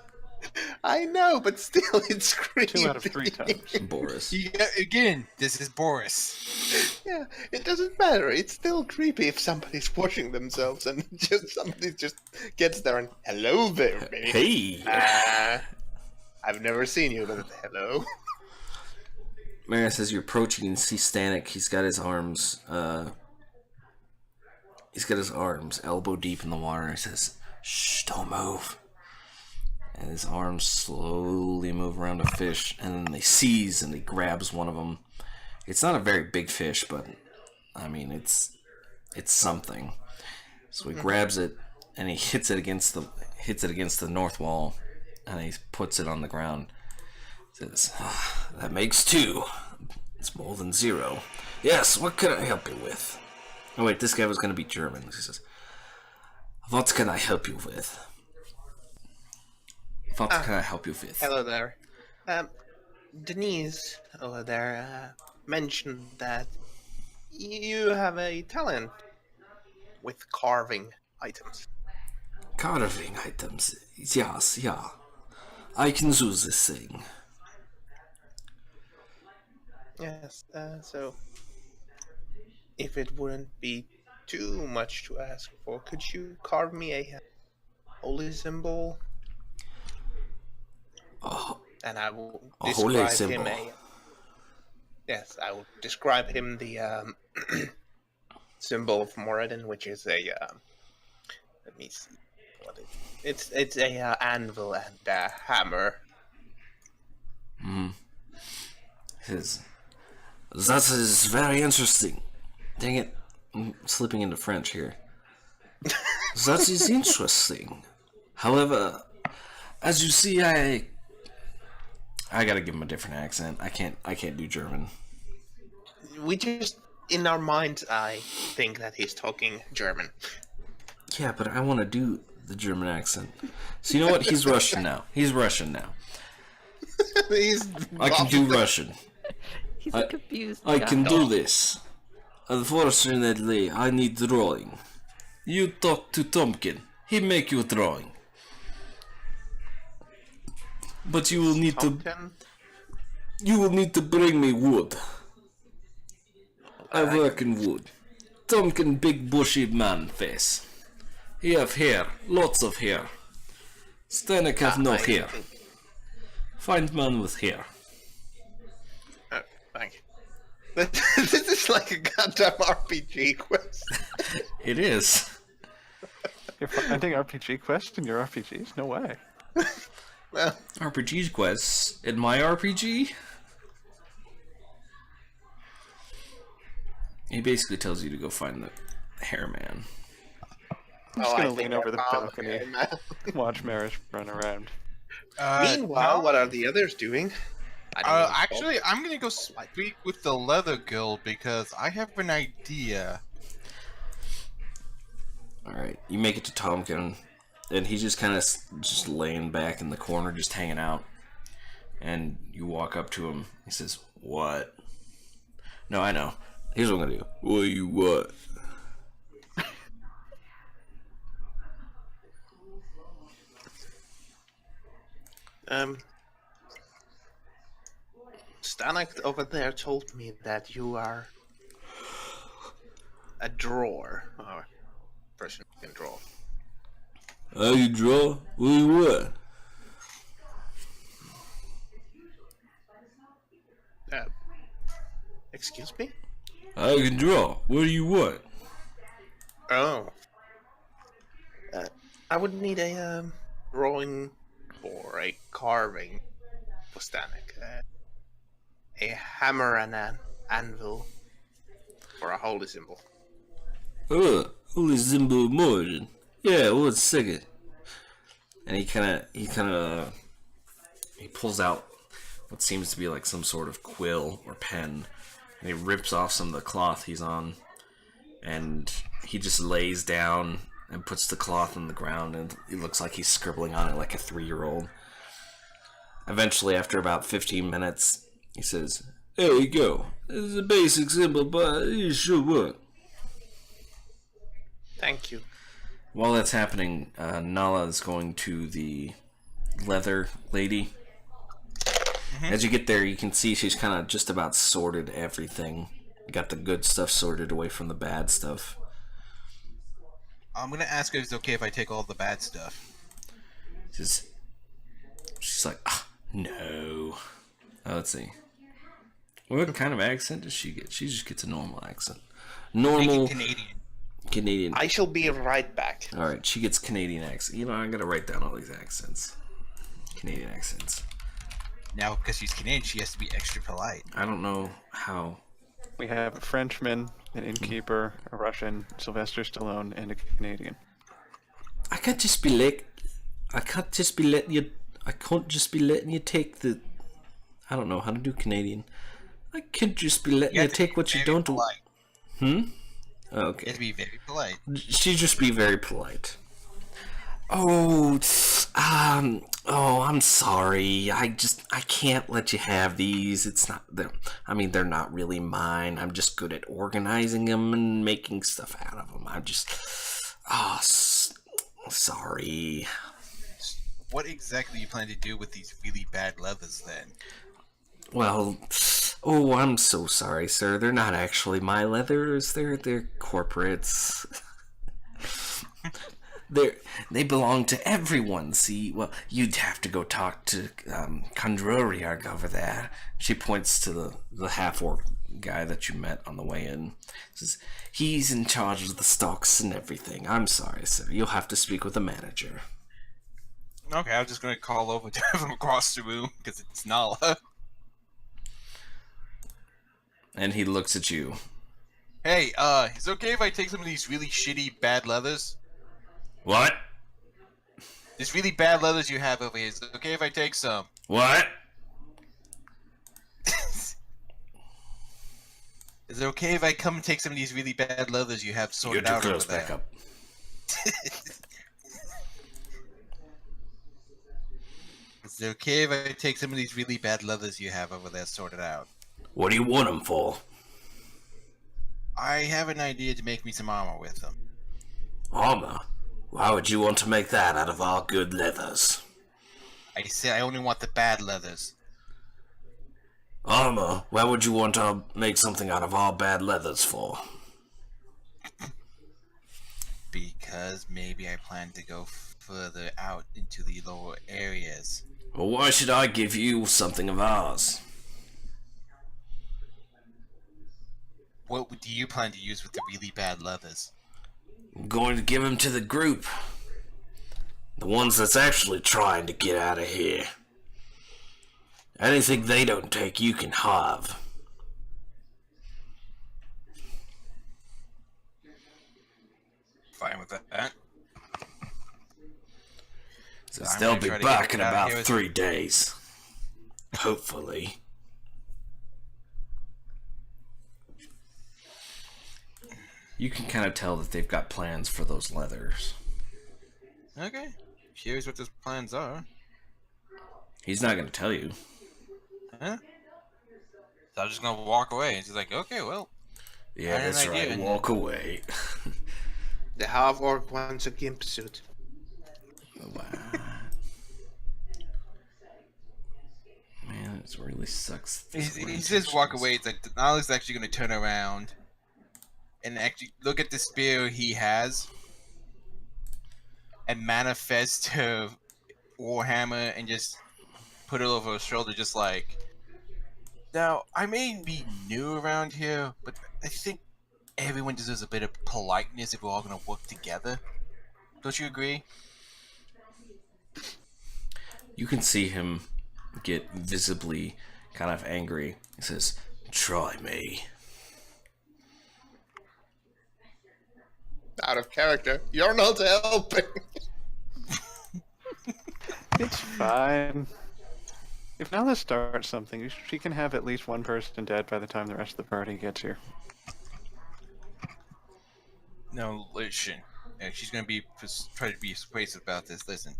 I know, but still, it's creepy. 2 out of 3 times. Boris. Yeah, again, this is Boris. Yeah, it doesn't matter. It's still creepy if somebody's washing themselves and just somebody just gets there and hello there, baby. Hey. I've never seen you, but hello. Maris, as you're approaching and see Stanek, he's got his arms elbow deep in the water. He says, "Shh, don't move." And his arms slowly move around a fish, and then they seize, and he grabs one of them. It's not a very big fish, but I mean, it's something. So he grabs it, and he hits it against the north wall, and he puts it on the ground. Says, "That makes 2. It's more than 0. Yes, what can I help you with?" Oh wait, this guy was going to be German. He says, "What can I help you with?" What can I help you with? Hello there. Denise over there mentioned that you have a talent with carving items. Carving items. Yes, yeah. I can do this thing. Yes, so if it wouldn't be too much to ask for, could you carve me a holy symbol? Oh, And I will a holy describe him symbol. Yes, I will describe him the symbol of Moradin, which is a let me see what it's a anvil and a hammer. That is very interesting. Dang it, I'm slipping into French here. That is interesting. However, as you see, I gotta give him a different accent. I can't do German. We just in our minds, I think that he's talking German. Yeah, but I want to do the German accent. So you know what? He's Russian now. He's Russian now. He's I can do Russian. He's a confused I guy. can do this. Unfortunately, I need drawing. You talk to Tompkin. He make you drawing. But you will need Pumpkin. to bring me wood. I work in wood. Tompkin big bushy man face. He have hair, lots of hair. Stanek have no I hair. think- Find man with hair. This is like a goddamn RPG quest. It is. You're finding RPG quests in your RPGs? No way. Well, RPG quests in my RPG. He basically tells you to go find the hair man. I'm just I gonna think lean over I the found balcony, it, man. watch Marish run around. Meanwhile, no, what are the others doing? I don't know. actually, I'm gonna go speak with the Leather Guild because I have an idea. Alright, you make it to Tompkin, and he's just kind of just laying back in the corner, just hanging out. And you walk up to him. He says, "What?" No, I know. Here's what I'm gonna do. What you what? Stanek over there told me that you are a drawer. Or person who can draw. I can draw. What you what? Excuse me? I can draw. What do you want? Oh. I would need a drawing or a carving for Stanek. A hammer and an anvil for a holy symbol. Holy symbol more. Yeah, 1 second. And he pulls out what seems to be like some sort of quill or pen, and he rips off some of the cloth he's on, and he just lays down and puts the cloth on the ground, and it looks like he's scribbling on it like a 3-year-old. Eventually, after about 15 minutes, he says, "There you go. This is a basic symbol, but it should work." Thank you. While that's happening, Nala is going to the leather lady. As you get there, you can see she's kind of just about sorted everything. Got the good stuff sorted away from the bad stuff. I'm gonna ask her if it's okay if I take all the bad stuff. She's like, no. Let's see. What kind of accent does she get? She just gets a normal accent. Normal Canadian. I shall be right back. Alright, she gets Canadian accent. You know, I'm gonna write down all these accents. Canadian accents. Now, because she's Canadian, she has to be extra polite. I don't know how. We have a Frenchman, an innkeeper, a Russian, Sylvester Stallone, and a Canadian. I can't just be letting you take the. I don't know how to do Canadian. I can't just be letting you take what you don't do. Okay. You have to be very polite. She just be very polite. Oh, I'm sorry. I can't let you have these. It's not they're not really mine. I'm just good at organizing them and making stuff out of them. I'm just, sorry. What exactly you plan to do with these really bad leathers then? Well, I'm so sorry, sir. They're not actually my leathers. They're corporates. They belong to everyone. See, well, you'd have to go talk to Kandroriarg over there. She points to the half-orc guy that you met on the way in. Says, he's in charge of the stocks and everything. I'm sorry, sir. You'll have to speak with the manager. Okay, I'm just gonna call over to him across the room because it's Nala. And he looks at you. Hey, is it okay if I take some of these really shitty bad leathers? What? These really bad leathers you have over here, is it okay if I take some? What? Is it okay if I come and take some of these really bad leathers you have sorted You're too out close. over there? Back up. Is it okay if I take some of these really bad leathers you have over there sorted out? What do you want them for? I have an idea to make me some armor with them. Armor? Why would you want to make that out of our good leathers? I say I only want the bad leathers. Armor? Why would you want to make something out of our bad leathers for? Because maybe I plan to go further out into the lower areas. Well, why should I give you something of ours? what do you plan to use with the really bad leathers? I'm going to give them to the group. The ones that's actually trying to get out of here. Anything they don't take, you can have. Fine with that. Since I'm they'll gonna be try to back get in it out about here with- 3 days. Hopefully. You can kind of tell that they've got plans for those leathers. Okay. Here's what those plans are. He's not going to tell you. Huh? So I'm just gonna walk away. And she's like, okay, well. Yeah, I had that's an right. idea. Walk away. The half orc wants a gimp suit. Wow. Man, it really sucks. He says walk away. It's like Nala's actually gonna turn around and actually look at the spear he has and manifest her warhammer and just put it over her shoulder, just like. Now, I may be new around here, but I think everyone deserves a bit of politeness if we're all gonna work together. Don't you agree? You can see him get visibly kind of angry. He says, "Try me." Out of character. You're not helping. It's fine. If Nala starts something, she can have at least one person dead by the time the rest of the party gets here. No, listen. She's gonna be try to be persuasive about this. Listen,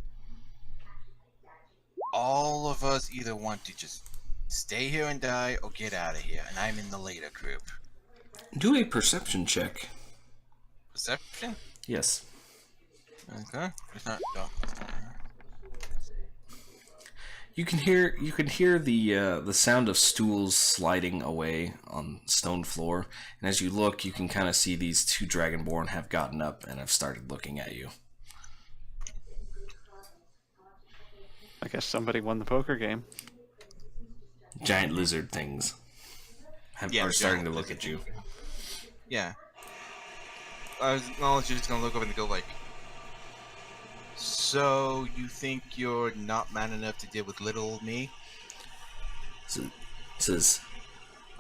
all of us either want to just stay here and die or get out of here, and I'm in the later group. Do a perception check. Perception? Yes. Okay. It's not. Oh. You can hear the sound of stools sliding away on stone floor, and as you look, you can kind of see these 2 dragonborn have gotten up and have started looking at you. I guess somebody won the poker game. Giant lizard things are starting to look at you. Yeah. I was just gonna look over and go like, so you think you're not man enough to deal with little old me? Says,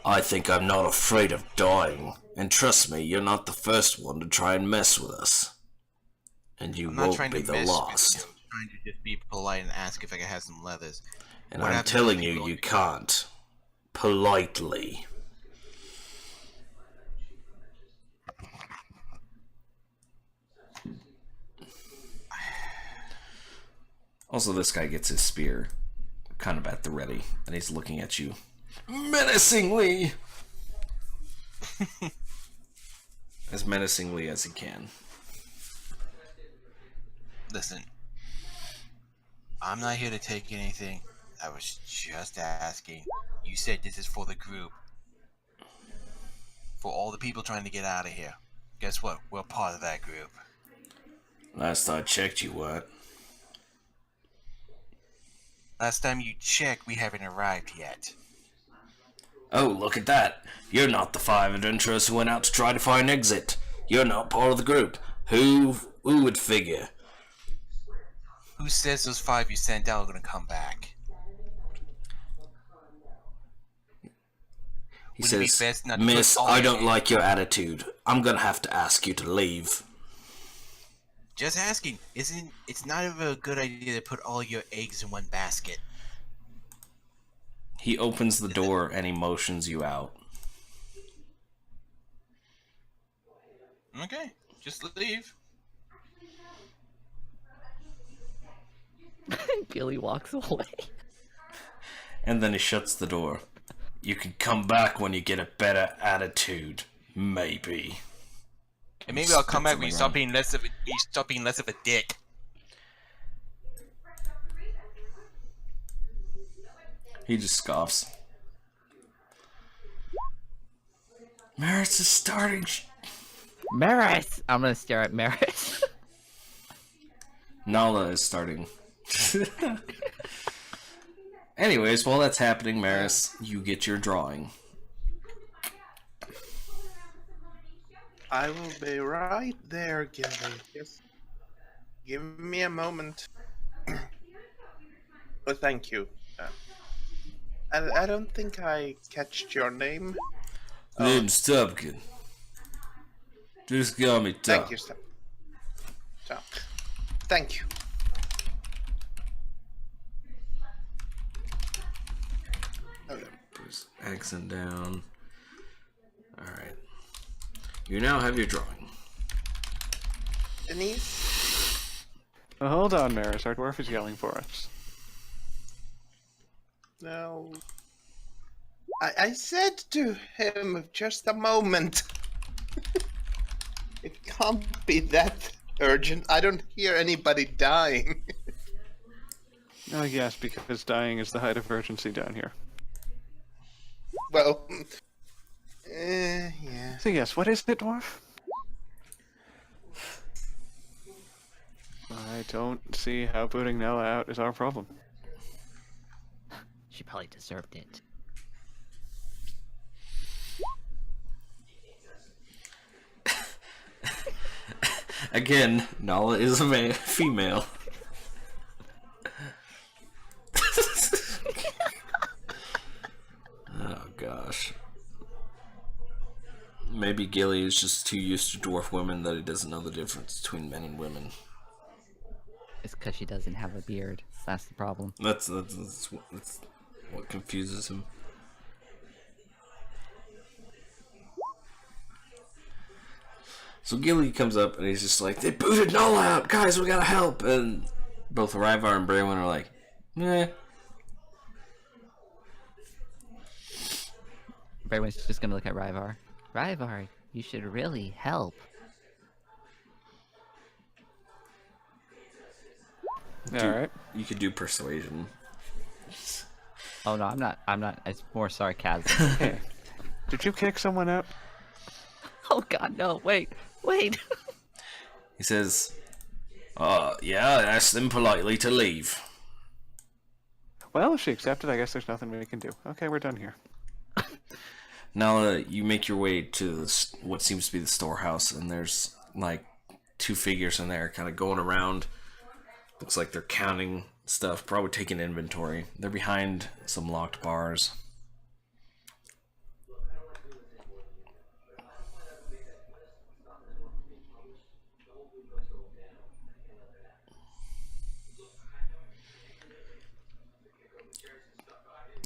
"I think I'm not afraid of dying, and trust me, you're not the first one to try and mess with us. And you I'm not won't trying be to the mess last. with you. I'm trying to just be polite and ask if I can have some leathers. And What I'm happens telling if you, people- you can't. Politely." Also, this guy gets his spear kind of at the ready, and he's looking at you menacingly. As menacingly as he can. Listen, I'm not here to take anything. I was just asking. You said this is for the group. For all the people trying to get out of here. Guess what? We're part of that group. Last I checked, you weren't. Last time you checked, we haven't arrived yet. Oh, look at that. You're not the 5 adventurers who went out to try to find an exit. You're not part of the group. Who would figure? Who says those 5 you sent out are gonna come back? He Wouldn't it be says, best not to "Miss, put all I your don't eggs-" like your attitude. I'm gonna have to ask you to leave." Just asking. It's not ever a good idea to put all your eggs in one basket. He opens the door and he motions you out. Okay, just leave. Gilly walks away. And then he shuts the door. "You can come back when you get a better attitude. Maybe." And maybe I'll come Spits back on when the you stop ground. being less of a dick. He just scoffs. Maris is starting. Maris! I'm gonna stare at Maris. Nala is starting. Anyways, while that's happening, Maris, you get your drawing. I will be right there, Gilly. Just give me a moment. But thank you. I don't think I catched your name. Name's Tubkin. Just call me Tub. Thank you, Step. Thank you. Put his accent down. Alright. You now have your drawing. Denise? Well, hold on, Maris. Our dwarf is yelling for us. No. I said to him just a moment. It can't be that urgent. I don't hear anybody dying. Oh, yes, because dying is the height of urgency down here. Well, yeah. So, yes, what is it, dwarf? I don't see how booting Nella out is our problem. She probably deserved it. Again, Nala is a female. Oh gosh. Maybe Gilly is just too used to dwarf women that he doesn't know the difference between men and women. It's because she doesn't have a beard. That's the problem. That's what confuses him. So Gilly comes up and he's just like, they booted Nola out! Guys, we gotta help! And both Ryvar and Braywin are like, meh. Braywin's just gonna look at Ryvar. Ryvar, you should really help. Alright. You could do persuasion. Oh no, I'm not. It's more sarcasm. Hey, did you kick someone out? Oh god, no, wait. He says, yeah, ask them politely to leave. Well, if she accepted, I guess there's nothing we can do. Okay, we're done here. Now you make your way to what seems to be the storehouse, and there's like two figures in there kind of going around. Looks like they're counting stuff, probably taking inventory. They're behind some locked bars.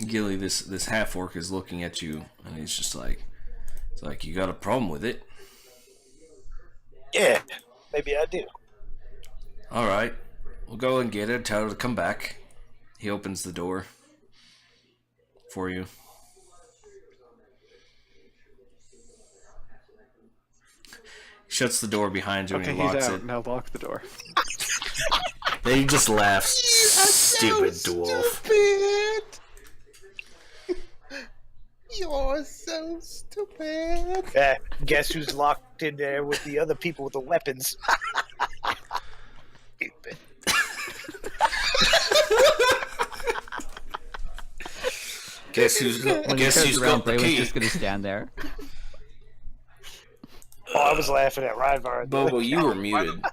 Gilly, this half orc is looking at you, and he's just like, it's like, you got a problem with it? Yeah, maybe I do. All right, we'll go and get her. Tell her to come back. He opens the door for you. He shuts the door behind you Okay, and he he's locks out. it. Now lock the door. Then he just laughs. Stupid dwarf. Stupid. You're so stupid. Guess who's locked in there with the other people with the weapons? Stupid. Guess who's When he guess turns who's around, got the Braywin's key? just gonna stand there. Oh, I was laughing at Ryvar. Bobo, you were muted.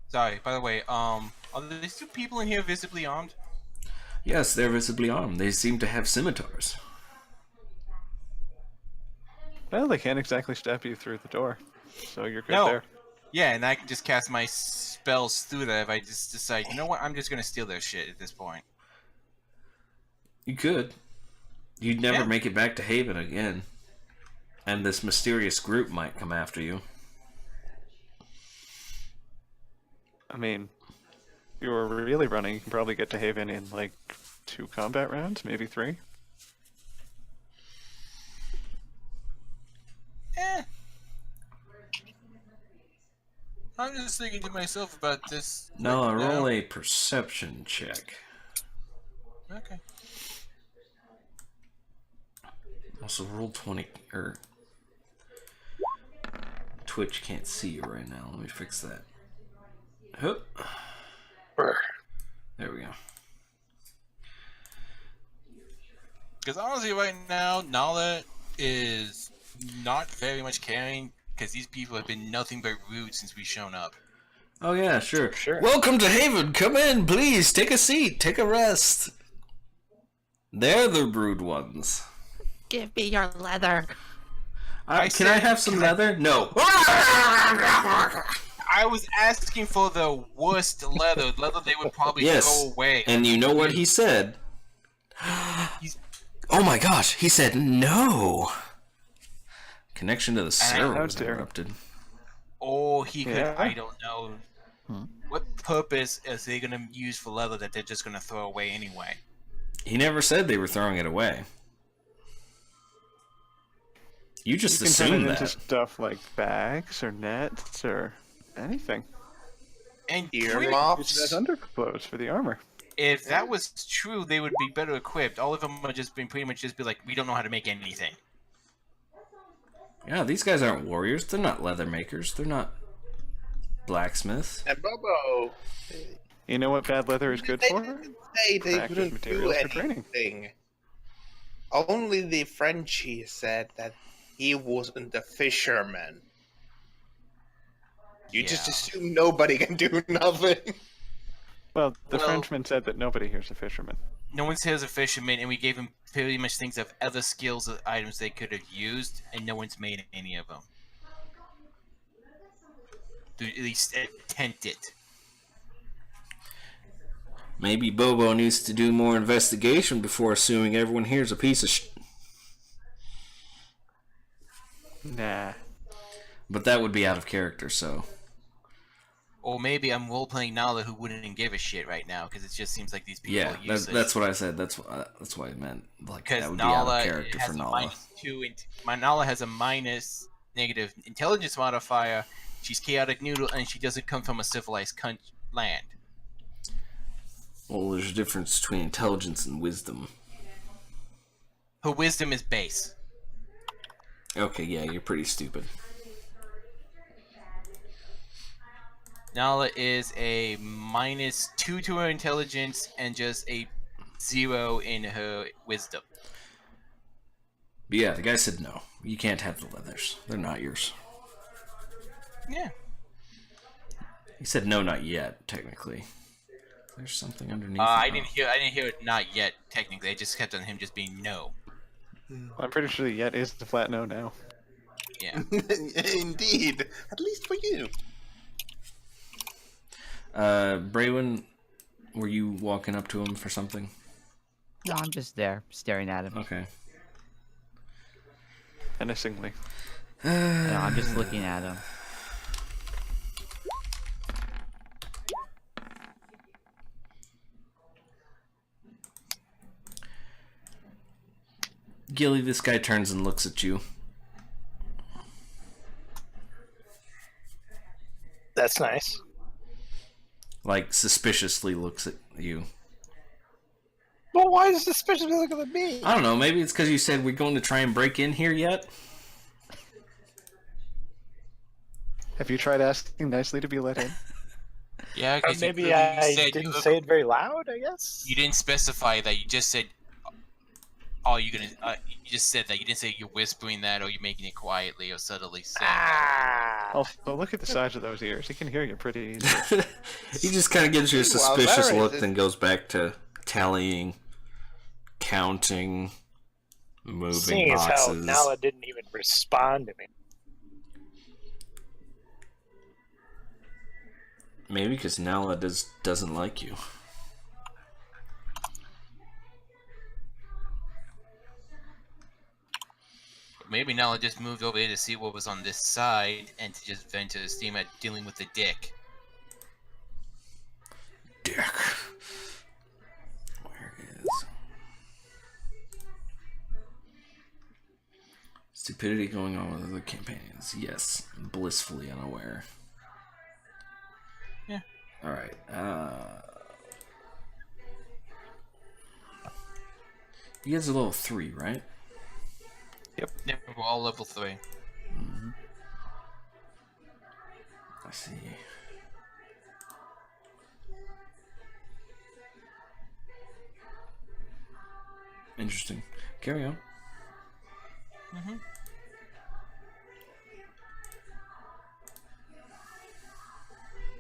Sorry, by the way, are these two people in here visibly armed? Yes, they're visibly armed. They seem to have scimitars. Well, they can't exactly step you through the door, so you're good No. there. Yeah, and I can just cast my spells through that if I just decide, you know what, I'm just gonna steal their shit at this point. You could. You'd never Yeah. make it back to Haven again. And this mysterious group might come after you. I mean, if you were really running, you can probably get to Haven in like 2 combat rounds, maybe 3. I'm just thinking to myself about this. No, right now. roll a perception check. Okay. Also, roll 20, or... Twitch can't see you right now. Let me fix that. Hup. There we go. Because honestly, right now, Nala is not very much caring because these people have been nothing but rude since we've shown up. Oh yeah, sure. Sure. Welcome to Haven. Come in, please. Take a seat. Take a rest. They're the rude ones. Give me your leather. Can I have some leather? No. I was asking for the worst leather they would probably Yes. throw away. And you know what he said? Oh my gosh, he said no. Connection to the server was interrupted. Or he could, Yeah. I don't know. What purpose is they going to use for leather that they're just going to throw away anyway? He never said they were throwing it away. You just You can turn assumed it into that. stuff like bags or nets or anything. And Use Earmuffs. it as underclothes for the armor. if that was true, they would be better equipped. All of them would just be pretty much just be like, we don't know how to make anything. Yeah, these guys aren't warriors. They're not leather makers. They're not blacksmiths. And Bobo, You know what bad leather is good they for? didn't say they Active couldn't do materials for training. anything. Only the Frenchie said that he wasn't a fisherman. You just Yeah. assume nobody can do nothing. Well, the Well- Frenchman said that nobody here's a fisherman. No one says a fisherman, and we gave them pretty much things of other skills or items they could have used, and no one's made any of them. To at least attempt it. Maybe Bobo needs to do more investigation before assuming everyone here's a piece of Nah. But that would be out of character, so. Or maybe I'm role-playing Nala who wouldn't give a shit right now, because it just seems like these people Yeah, are useless. that's what I said. That's what I meant. Like, Because that would be out Nala of character has for a Nala. -2, Nala has a negative intelligence modifier. She's chaotic noodle, and she doesn't come from a civilized land. Well, there's a difference between intelligence and wisdom. Her wisdom is base. Okay, yeah, you're pretty stupid. Nala is a -2 to her intelligence and just a 0 in her wisdom. But yeah, the guy said no. You can't have the leathers. They're not yours. Yeah. He said no, not yet, technically. There's something underneath. I it. didn't hear it. Not yet. Technically, I just kept on him just being no. I'm pretty sure the yet is the flat no now. Yeah. Indeed. At least for you. Braywin, were you walking up to him for something? No, I'm just there, staring at him. Okay. Menacingly. No, I'm just looking at him. Gilly, this guy turns and looks at you. That's nice. Like, suspiciously looks at you. Well, why is suspicious looking at me? I don't know, maybe it's because you said we're going to try and break in here yet? Have you tried asking nicely to be let in? Yeah. Or Because maybe I didn't say it very loud, I guess? You didn't specify that. You just said, "Oh, you're gonna." You just said that. You didn't say you're whispering that, or you're making it quietly or subtly saying that. Ah. Also, look at the size of those ears. He can hear you pretty easily. He just kind of gives you a Wow, suspicious Larry, look, this- then goes back to tallying, counting, moving Seeing as how boxes. Nala didn't even respond to me. Maybe because Nala doesn't like you. Maybe Nala just moved over here to see what was on this side and to just vent to the steam at dealing with the dick. Dick. Where is... Stupidity going on with other companions. Yes, blissfully unaware. Yeah. Alright, you guys are level 3, right? Yeah, we're all level 3. I see. Interesting. Carry on.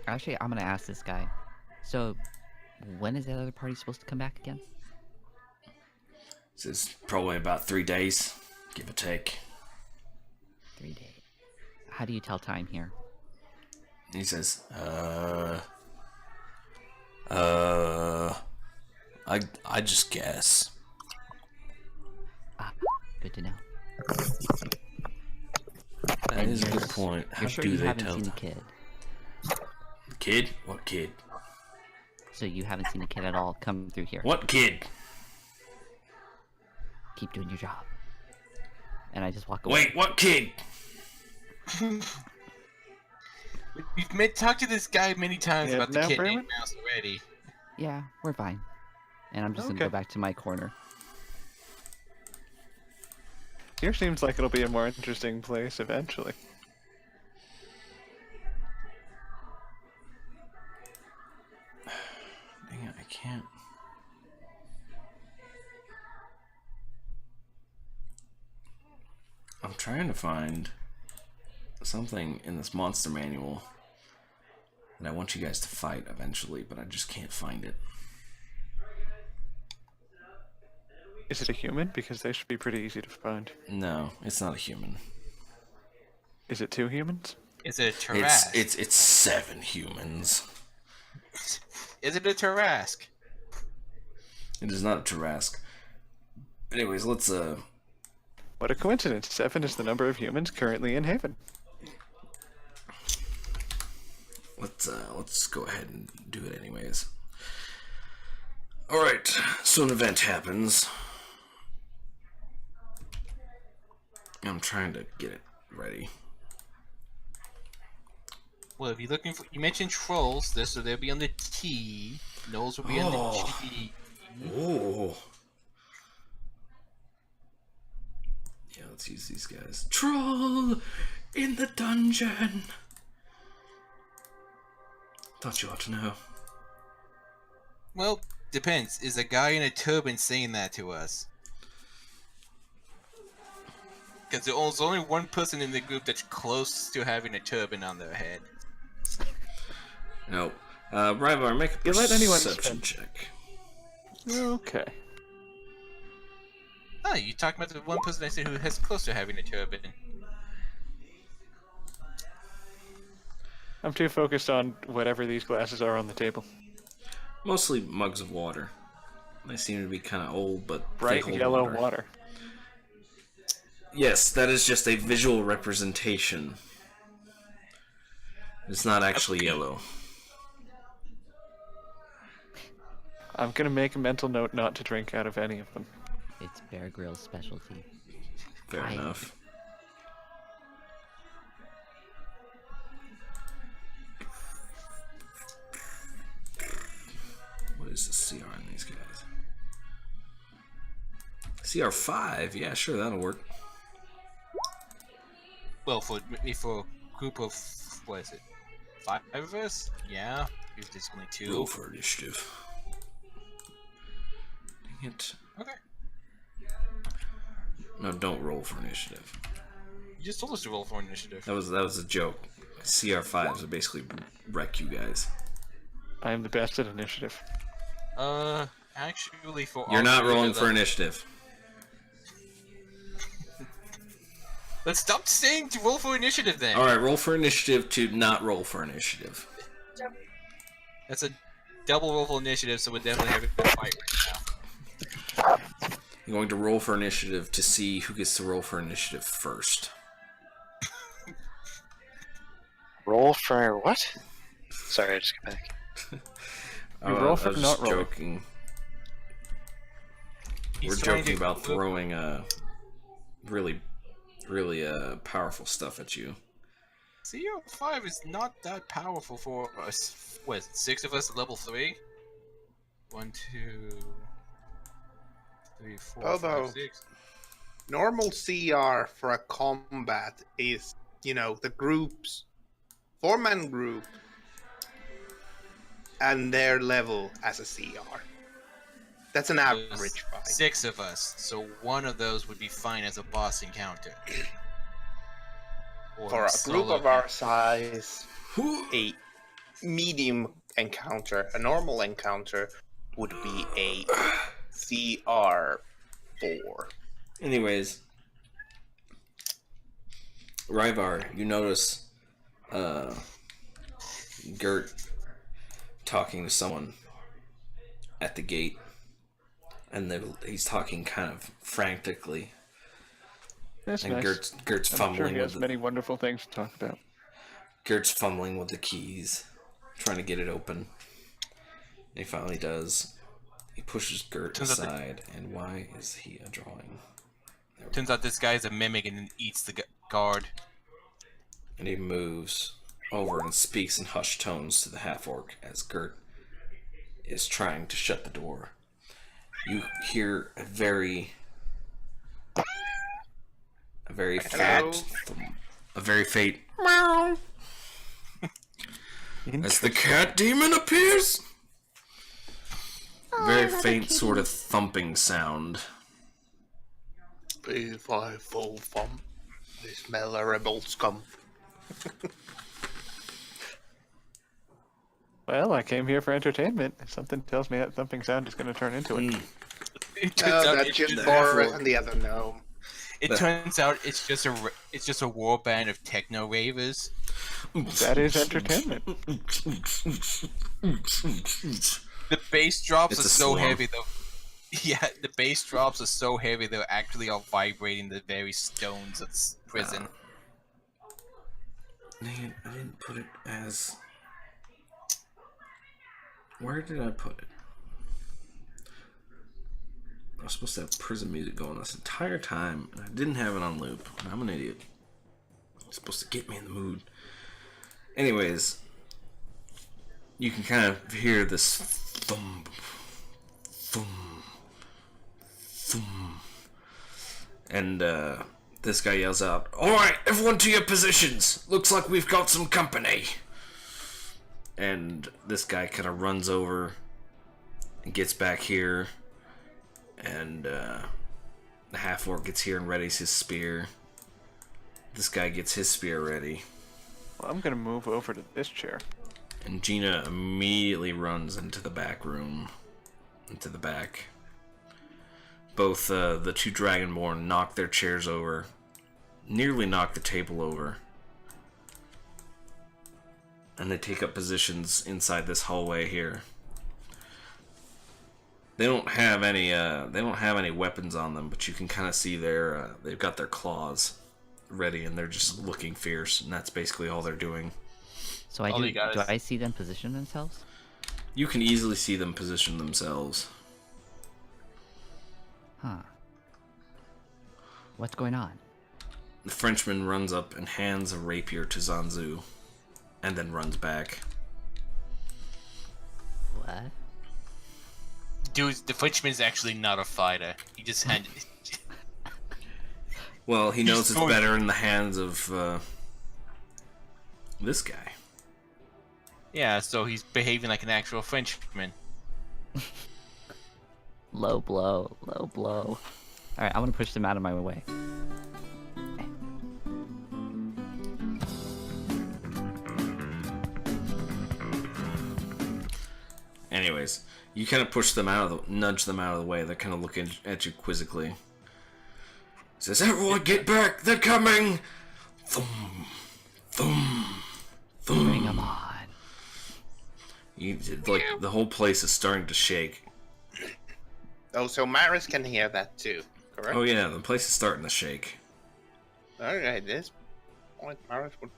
Actually, I'm gonna ask this guy. So, when is that other party supposed to come back again? This is probably about 3 days, give or take. 3 days. How do you tell time here? He says, I just guess. Ah, good to know. That is a good point. How You're sure do you they haven't tell seen the time? kid? Kid? What kid? So you haven't seen the kid at all come through here? What kid? Keep doing your job. And I just walk away. Wait, what kid? We've talked to this guy many times Yeah, about the now, kid Berman? named Mouse already. Yeah, we're fine. And I'm just gonna Okay. go back to my corner. Here seems like it'll be a more interesting place eventually. Dang it, I can't. I'm trying to find something in this monster manual that I want you guys to fight eventually, but I just can't find it. Is it a human? Because they should be pretty easy to find. No, it's not a human. Is it 2 humans? Is it a Tarrasque? It's 7 humans. Is it a Tarrasque? It is not a Tarrasque. Anyways, let's What a coincidence. 7 is the number of humans currently in Haven. let's go ahead and do it anyways. Alright, so an event happens. I'm trying to get it ready. Well, if you're looking for, you mentioned trolls, so they'll be on the T. Gnolls will be on the G. Oh. Yeah, let's use these guys. Troll in the dungeon. Thought you ought to know. Well, depends. Is a guy in a turban saying that to us? Because there's only one person in the group that's close to having a turban on their head. No. Ryvar, make a You let anyone perception spend. check. Okay. Oh, you talking about the one person I said who has close to having a turban. I'm too focused on whatever these glasses are on the table. Mostly mugs of water. They seem to be kind of old, but they Bright hold yellow water. Yes, that is just a visual representation. It's not actually yellow. I'm gonna make a mental note not to drink out of any of them. It's Bear Grylls' specialty. Fair Fine. enough. What is the CR in these guys? CR5? Yeah, sure, that'll work. Well, for a group of, what is it, 5 of us? Yeah, if there's only 2. Roll for initiative. Dang it. Okay. No, don't roll for initiative. You just told us to roll for initiative. That was a joke. CR5s would basically wreck you guys. I am the best at initiative. Actually, for You're all not 3 of rolling us- for initiative. Let's stop saying to roll for initiative then. Alright, roll for initiative to not roll for initiative. That's a double roll for initiative, so we're definitely having a fight right now. You're going to roll for initiative to see who gets to roll for initiative first. Roll for what? Sorry, I just got back. You roll for I was not just rolling. joking. He's We're trying joking to- about throwing really powerful stuff at you. CR5 is not that powerful for us. What, 6 of us at level 3? 1, 2, 3, 4, Although- 5, 6. Normal CR for a combat is, the groups, 4-man group, and their level as a CR. That's an There's average fight. 6 of us, so one of those would be fine as a boss encounter. Or For a group solo of our size, Who? 8. medium encounter. A normal encounter would be a CR4. Anyways, Ryvar, you notice Gert talking to someone at the gate, and he's talking kind of frantically. That's and nice. Gert's I'm fumbling sure he with has many wonderful things to talk about. Gert's fumbling with the keys, trying to get it open. And he finally does. He pushes Gert aside, and why is he a drawing? Turns out this guy's a mimic and eats the guard. And he moves over and speaks in hushed tones to the half-orc as Gert is trying to shut the door. You hear a very faint meow as the cat demon appears. Very faint sort of thumping sound. If I fall from the smell a rebel scum. Well, I came here for entertainment. Something tells me that thumping sound is going to turn into it. It turns out that's just Boris and the other gnome. It turns out it's just a war band of techno ravers. That is entertainment. The bass drops It's are a so swarm. heavy though. Yeah, the bass drops are so heavy they're actually all vibrating the very stones of prison. Man, I didn't put it as... Where did I put it? I was supposed to have prison music going this entire time, and I didn't have it on loop. I'm an idiot. It's supposed to get me in the mood. Anyways, you can kind of hear this thump, thump, thump. And this guy yells out, "Alright, everyone to your positions! Looks like we've got some company!" And this guy kind of runs over and gets back here. And the half-orc gets here and readies his spear. This guy gets his spear ready. Well, I'm going to move over to this chair. And Gina immediately runs into the back room. Into the back. Both the two Dragonborn knock their chairs over. Nearly knock the table over. And they take up positions inside this hallway here. They don't have any weapons on them, but you can kind of see they've got their claws ready, and they're just looking fierce, and that's basically all they're doing. So do I see them position themselves? You can easily see them position themselves. Huh. What's going on? The Frenchman runs up and hands a rapier to Zanzu, and then runs back. What? Dude, the Frenchman's actually not a fighter. He just handed. Well, he knows it's better in the hands of this guy. Yeah, so he's behaving like an actual Frenchman. Low blow, low blow. Alright, I'm gonna push them out of my way. Anyways, you kind of push them nudge them out of the way. They're kind of looking at you quizzically. Says, "Everyone get back! They're coming!" Thum, thum, thum. Bring them on. The whole place is starting to shake. Oh, so Maris can hear that too, correct? Oh yeah, the place is starting to shake. Alright, this point Maris would...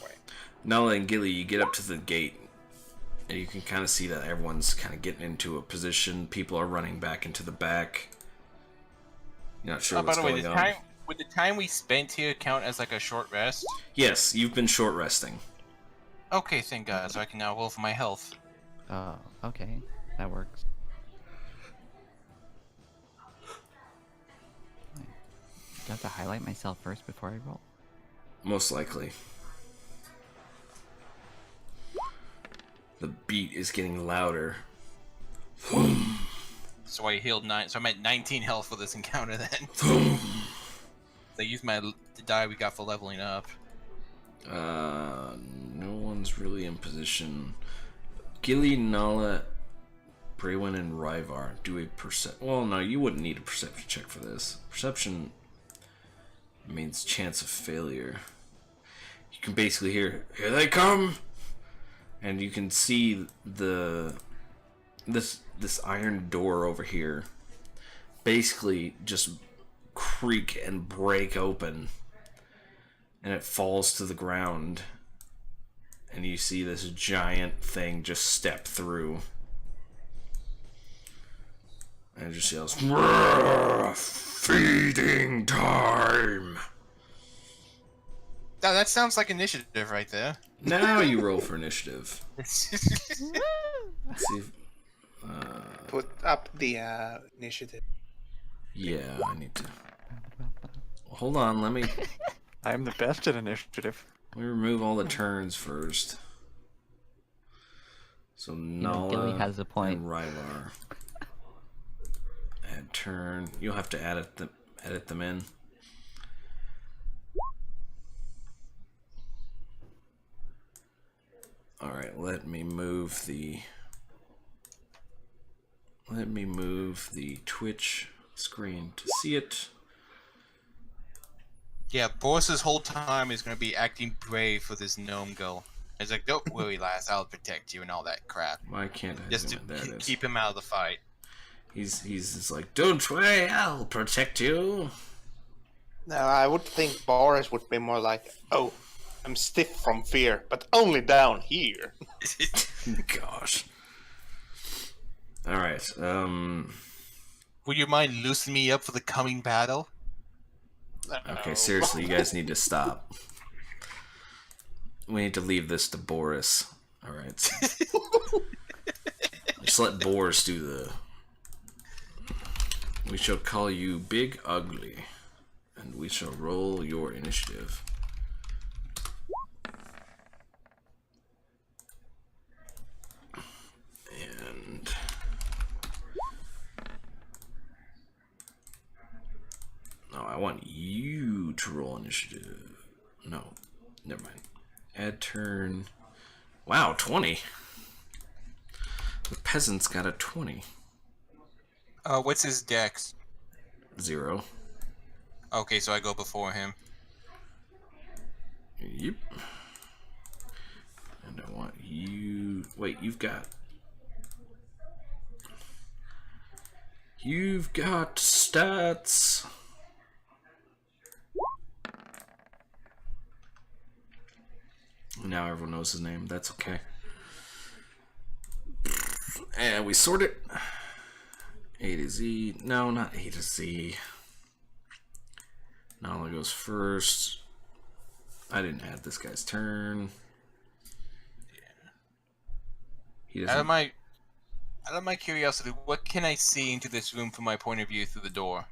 Wait. Nala and Gilly, you get up to the gate, and you can kind of see that everyone's kind of getting into a position. People are running back into the back. You're not sure what's going on. Would the time we spent here count as like a short rest? Yes, you've been short resting. Okay, thank God, so I can now roll for my health. Oh, okay. That works. Do I have to highlight myself first before I roll? Most likely. The beat is getting louder. So I healed 9, so I'm at 19 health for this encounter then. I used the die we got for leveling up. No one one's really in position. Gilly, Nala, Braywin, and Ryvar do a Well, no, you wouldn't need a perception check for this. Perception means chance of failure. You can basically hear, "Here they come!" And you can see this iron door over here basically just creak and break open, and it falls to the ground, and you see this giant thing just step through, and it just yells, "Feeding time!" Now, that sounds like initiative right there. Now you roll for initiative. Let's see if, Put up the initiative. yeah, I need to. Hold on, let me I'm the best at initiative. remove all the turns first. So Nala Gilly has a point. and Ryvar. Add turn. You'll have to edit them in. Alright, let me move the Twitch screen to see it. Yeah, Boris's whole time is going to be acting brave for this gnome girl. It's like, don't worry, lass, I'll protect you and all that crap. Why can't I Just do to it? There it is. keep him out of the fight. He's just like, "Don't worry, I'll protect you." No, I would think Boris would be more like, "Oh, I'm stiff from fear, but only down here." Gosh. Alright, Would you mind loosening me up for the coming battle? okay, seriously, you guys need to stop. We need to leave this to Boris. Alright. Just let Boris do the... We shall call you Big Ugly, and we shall roll your initiative. And... No, I want you to roll initiative. No, never mind. Add turn. Wow, 20. The peasant's got a 20. What's his dex? 0. Okay, so I go before him. Yep. And I want you... Wait, you've got stats. Now everyone knows his name. That's okay. And we sort it. A to Z. No, not A to Z. Nala goes first. I didn't add this guy's turn. He doesn't. Out of my curiosity, what can I see into this room from my point of view through the door?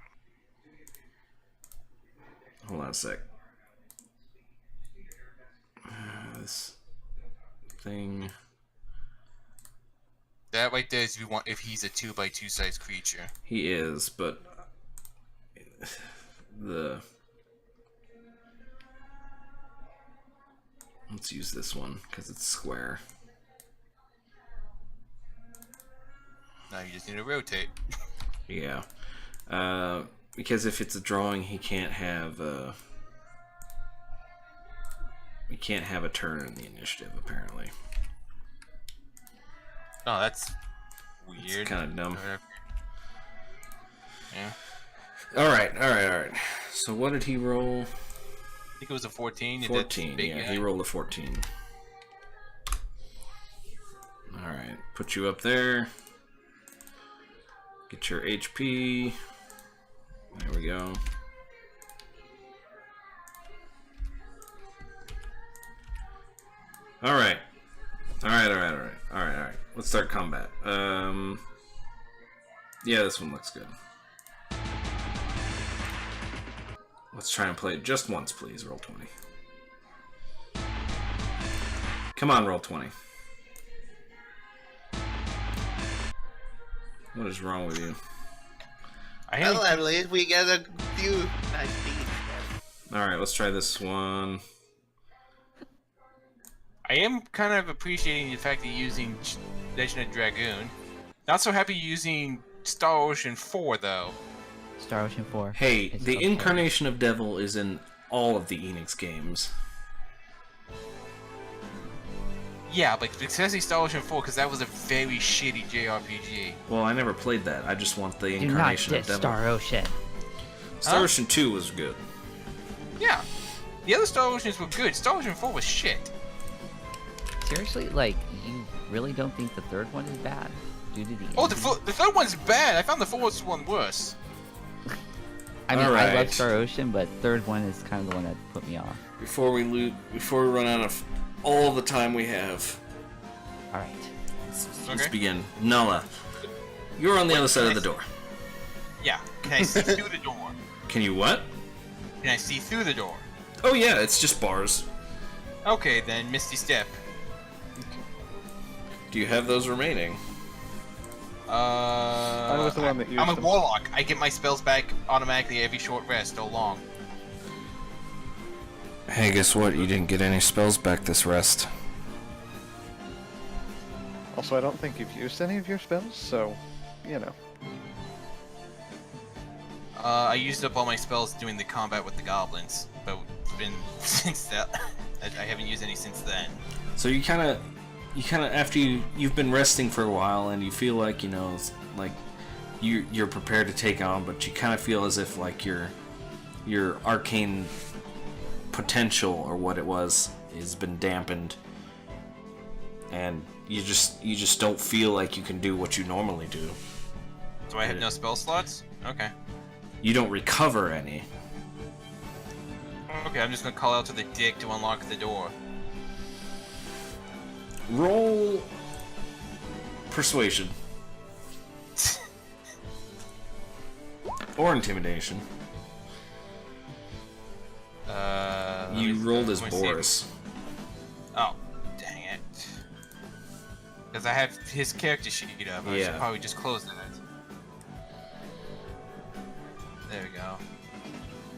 Hold on a sec. This thing. That right there is if he's a 2x2 size creature. He is, but let's use this one because it's square. Now you just need to rotate. Yeah. Because if it's a drawing, he can't have a turn in the initiative, apparently. Oh, that's weird. It's kind of dumb. Yeah. Alright. So what did he roll? I think it was a 14. 14, yeah, he rolled a 14. Alright, put you up there. Get your HP. There we go. Alright. Alright. Let's start combat. Yeah, this one looks good. Let's try and play it just once, please. Roll 20. Come on, roll 20. What is wrong with you? Well, at least we get a few nice beats. Alright, let's try this one. I am kind of appreciating the fact that you're using Legend of Dragoon. Not so happy using Star Ocean 4 though. Star Ocean 4. Hey, It's the okay. incarnation of Devil is in all of the Enix games. Yeah, but especially Star Ocean 4 because that was a very shitty JRPG. Well, I never played that. I just want the Do not incarnation of diss Devil. Star Ocean. Star Huh? Ocean 2 was good. Yeah. The other Star Oceans were good. Star Ocean 4 was shit. Seriously, like, you really don't think the third one is bad? Due to the Oh, the ending? third one's bad. I found the fourth one worse. I mean, I Alright. love Star Ocean, but third one is kind of the one that put me off. Before we run out of all the time we have, Alright. let's Okay. begin. Nala, you're on the other side of the door. Yeah. Can I see through the door? Can you what? Can I see through the door? Oh yeah, it's just bars. Okay, then Misty Step. Do you have those remaining? I was the one that used I'm a them. warlock. I get my spells back automatically every short rest or long. Hey, guess what? You didn't get any spells back this rest. Also, I don't think you've used any of your spells, so, you know. I used up all my spells doing the combat with the goblins, but it's been since that. I haven't used any since then. So you kind of after you've been resting for a while and you feel like it's like you're prepared to take on, but you kind of feel as if like your arcane potential or what it was has been dampened, and you just don't feel like you can do what you normally do. Do I have no spell slots? Okay. You don't recover any. Okay, I'm just gonna call out to the dick to unlock the door. Roll persuasion or intimidation. You rolled as let me see. Boris. Oh, dang it. Because I have his character sheet up. I should Yeah. probably just close that. There we go.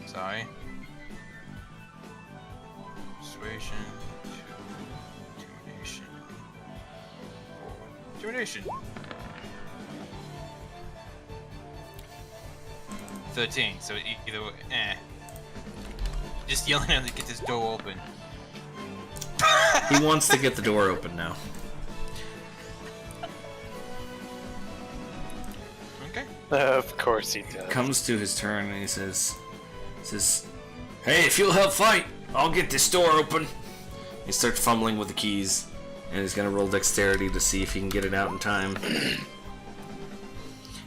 Sorry. Persuasion. Intimidation. Intimidation. 13, so either just yelling at him to get this door open. He wants to get the door open now. Okay. Of course he does. Comes to his turn and he says, "Hey, if you'll help fight, I'll get this door open." He starts fumbling with the keys, and he's gonna roll dexterity to see if he can get it out in time.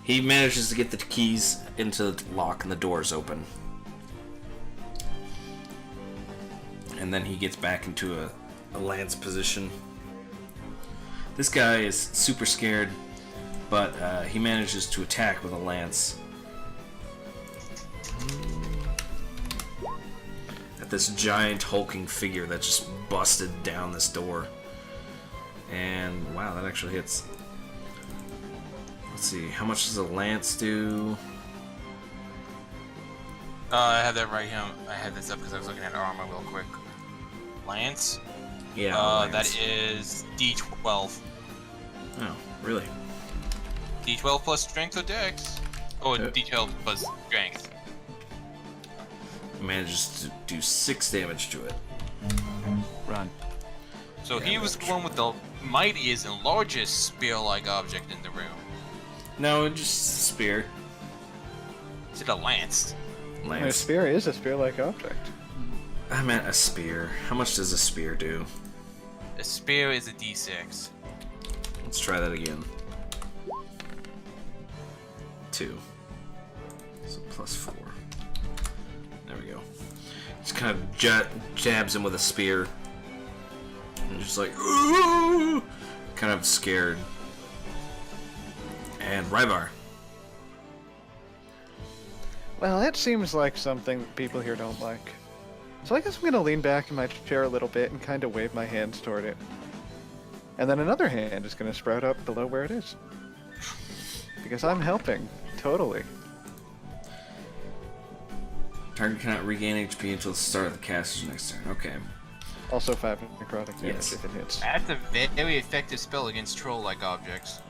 He manages to get the keys into the lock, and the door's open. And then he gets back into a lance position. This guy is super scared, but he manages to attack with a lance at this giant hulking figure that just busted down this door. And wow, that actually hits. Let's see, how much does a lance do? I have that right here. I had this up because I was looking at armor real quick. Lance? Yeah, That lance. is D12. Oh, really? D12 plus strength or dex? Oh, D12 plus strength. Manages to do 6 damage to it. Run. So Yeah, he was the one with the mightiest and largest spear-like object in the room. No, just a spear. Is it a lance? A Lance. spear is a spear-like object. I meant a spear. How much does a spear do? A spear is a D6. Let's try that again. 2. So plus 4. There we go. Just kind of jabs him with a spear. And just like, ooh! Kind of scared. And Ryvar. Well, that seems like something that people here don't like. So I guess I'm gonna lean back in my chair a little bit and kind of wave my hands toward it. And then another hand is gonna sprout up below where it is. Because I'm helping, totally. Target cannot regain HP until the start of the caster's next turn. Okay. Also 5 necrotic damage Yes. if it hits. That's a very effective spell against troll-like objects.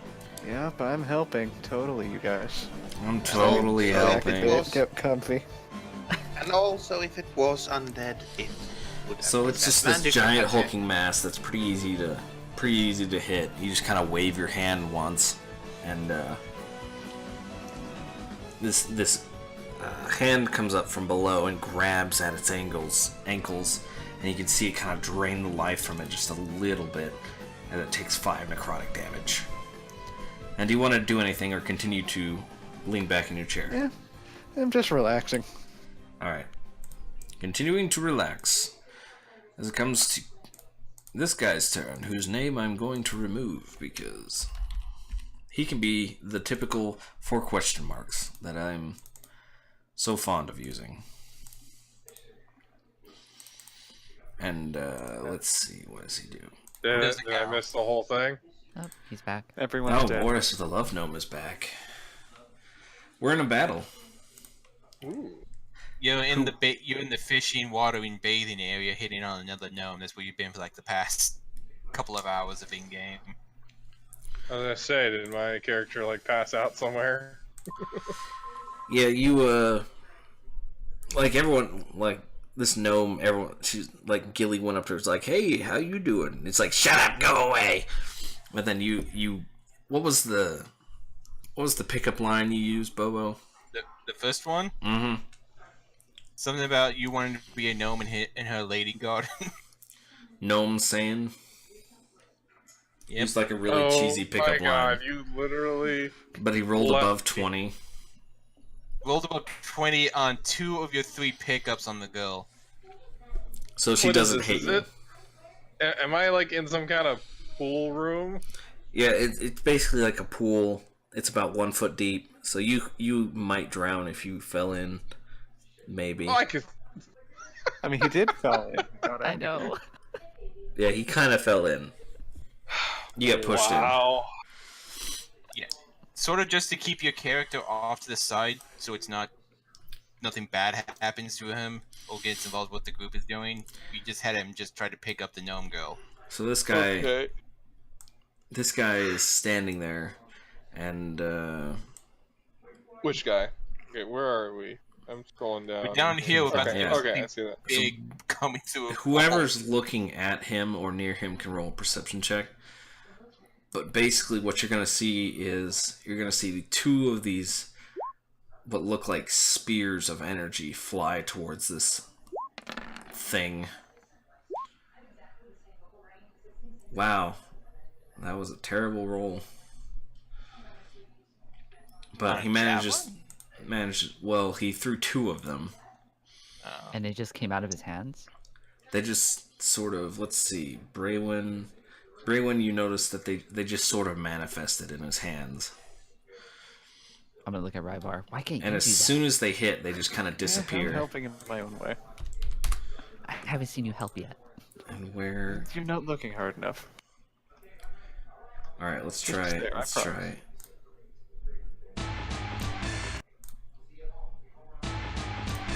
Yep, I'm helping. Totally, you guys. I'm totally So, helping. Get comfy. And also, if it was undead, it would have So it's just this disadvantage giant on it. hulking mass that's pretty easy to hit. You just kind of wave your hand once, and this hand comes up from below and grabs at its ankles, and you can see it kind of drain the life from it just a little bit, and it takes 5 necrotic damage. And do you want to do anything or continue to lean back in your chair? Yeah, I'm just relaxing. Alright. Continuing to relax. As it comes to this guy's turn, whose name I'm going to remove because he can be the typical 4 question marks that I'm so fond of using. And let's see, what does he do? Did I miss the whole thing? Oh, he's back. Everyone's Oh, dead. Boris the Love Gnome is back. We're in a battle. Ooh. You're in the fishing, watering, bathing area, hitting on another gnome. That's where you've been for like the past couple of hours of in-game. I was gonna say, did my character like pass out somewhere? Yeah, you like everyone, like this gnome, everyone, she's like, Gilly went up to her, it's like, hey, how you doing? It's like, shut up, go away. But then you what was the pickup line you used, Bobo? The first one? Mm-hmm. Something about you wanting to be a gnome in her lady garden. Gnome saying. Yep. It's like a really cheesy pickup Oh my god, line. you literally... But he rolled left above me. 20. Rolled about 20 on 2 of your 3 pickups on the girl. So she What is doesn't this? hate Is you. it? Am I like in some kind of pool room? Yeah, it's basically like a pool. It's about 1 foot deep. So you might drown if you fell in. Maybe. Oh, I could... I mean, he did fall in. I know. Yeah, he kind of fell in. You get pushed wow. Yeah. Sort of just to keep your character off to the side, so it's nothing bad happens to him or gets involved with what the group is doing. We just had him just try to pick up the gnome girl. in. So this guy, Okay. this guy is standing there, and Which guy? Okay, where are we? I'm scrolling down. We're down here with Okay, yeah. okay, I see that. big coming through. whoever's looking at him or near him can roll a perception check. But basically, what you're gonna see is you're gonna see 2 of these what look like spears of energy fly towards this thing. Wow, that was a terrible roll. But he managed. Well, he threw 2 of them. And it just came out of his hands? They just sort of, let's see, Braywin, you noticed that they just sort of manifested in his hands. I'm gonna look at Rybar. Why can't And you as do that? soon as they hit, they just kind of I'm disappear. helping in my own way. I haven't seen you help yet. And where... You're not looking hard enough. Alright, let's Just try it. there, I Let's promise. try it.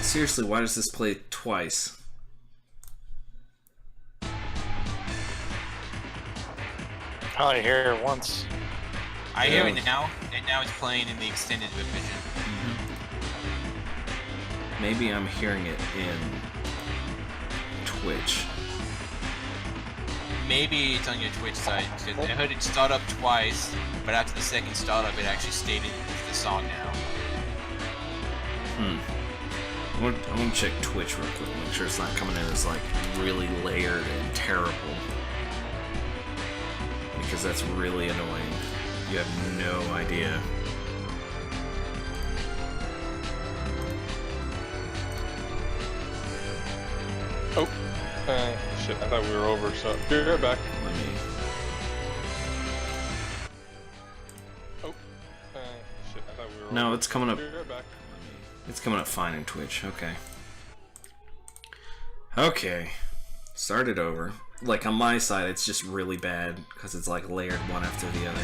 Seriously, why does this play twice? I only hear it once. I hear it now, and now it's playing in the extended revision. Maybe I'm hearing it in Twitch. Maybe it's on your Twitch side, because I heard it start up twice, but after the second startup, it actually stayed in the song now. I want to check Twitch real quick, make sure it's not coming in as like really layered and terrible. Because that's really annoying. You have no idea. Oh, shit! I thought we were over. So be right back. Let me. Oh, shit! I thought we were. No, over. it's coming up. Be right back. It's coming up fine in Twitch. Okay. Okay. Start it over. Like on my side, it's just really bad because it's like layered one after the other.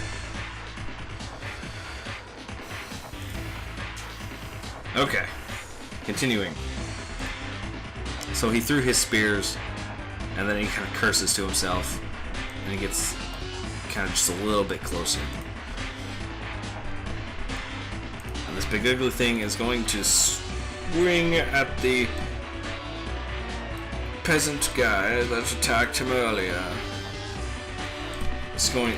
Okay. Continuing. So he threw his spears And then he kind of curses to himself, and he gets kind of just a little bit closer. And this big ugly thing is going to swing at the peasant guy that attacked him earlier.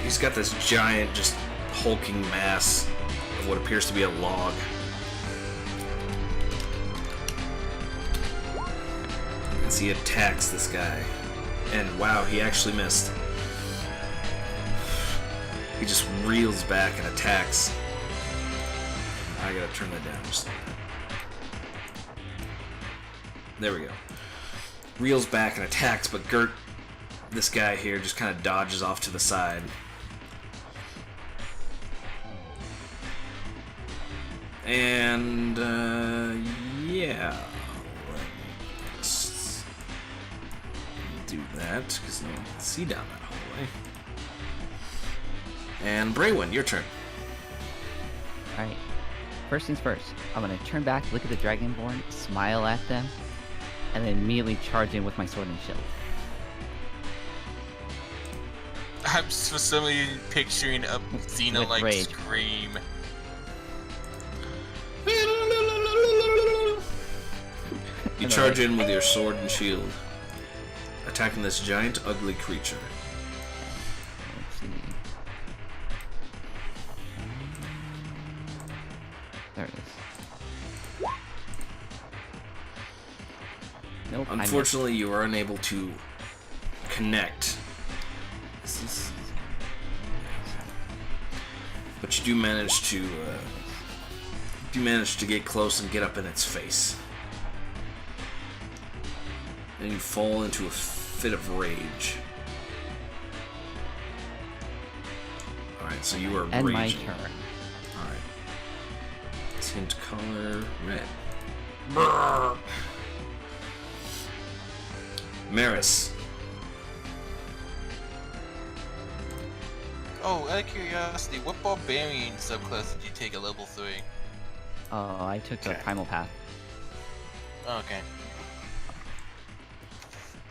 He's got this giant, just hulking mass of what appears to be a log. As he attacks this guy. And wow, he actually missed. He just reels back and attacks. I gotta turn that down just a little bit. There we go. Reels back and attacks, but Gert, this guy here, just kind of dodges off to the side. And, yeah. Let's do that, because no one can see down that hallway. And Braywin, your turn. Alright. First things first, I'm gonna turn back, look at the Dragonborn, smile at them, and then immediately charge in with my sword and shield. I'm for some reason picturing a Xena With like rage. scream. You charge in with your sword and shield, attacking this giant, ugly creature. Let's see. There it is. Nope. I missed. Unfortunately, you are unable to connect. But you do manage to get close and get up in its face. And you fall into a fit of rage. Alright, so you are And my raging. turn. Alright. Tint color red. Brrr. Maris. Oh, out of curiosity, what barbarian subclass did you take at level 3? Oh, I took the Okay. primal path. Oh, okay.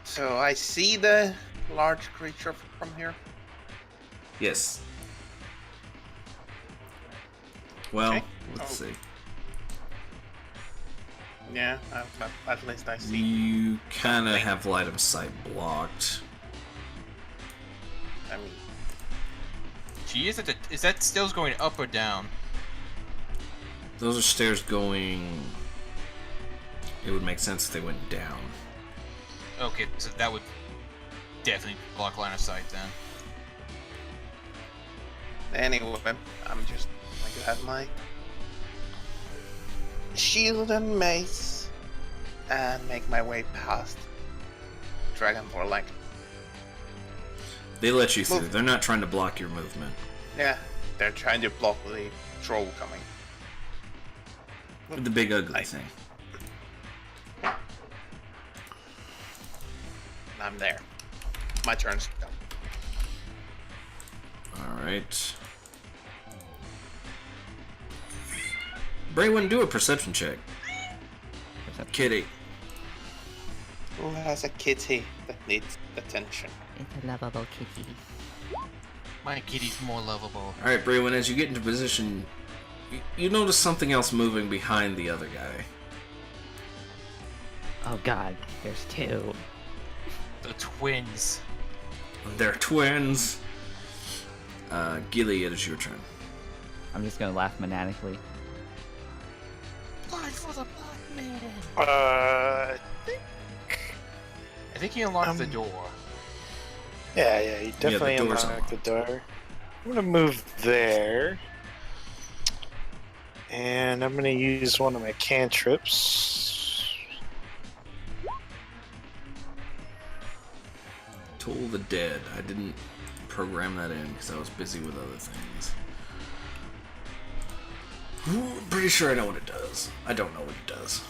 So I see the large creature from here. Yes. Well, Okay. let's see. Yeah, at least I see. You kind of have line of sight blocked. I mean, She is that stairs going up or down? Those are stairs going... It would make sense if they went down. Okay, so that would definitely block line of sight then. anyway, I'm just going to have my shield and mace and make my way past Dragonborn. Like, They let you through. Move. They're not trying to block your movement. yeah, they're trying to block the troll coming. The big ugly Nice. thing. I'm there. My turn's done. Alright. Braywin, do a perception check. Perception. Kitty. Who has a kitty that needs attention? It's a lovable kitty. My kitty's more lovable. Alright, Braywin, as you get into position, you notice something else moving behind the other guy. Oh god, there's two. The twins. They're twins. Gilead, it is your turn. I'm just gonna laugh maniacally. Blood for the blood maiden. Uh, I think he unlocked the door. yeah, you definitely door's unlocked the door. I'm gonna move there. And I'm gonna use one of my cantrips. Toll the Dead. I didn't program that in because I was busy with other things. Ooh, pretty sure I know what it does. I don't know what it does.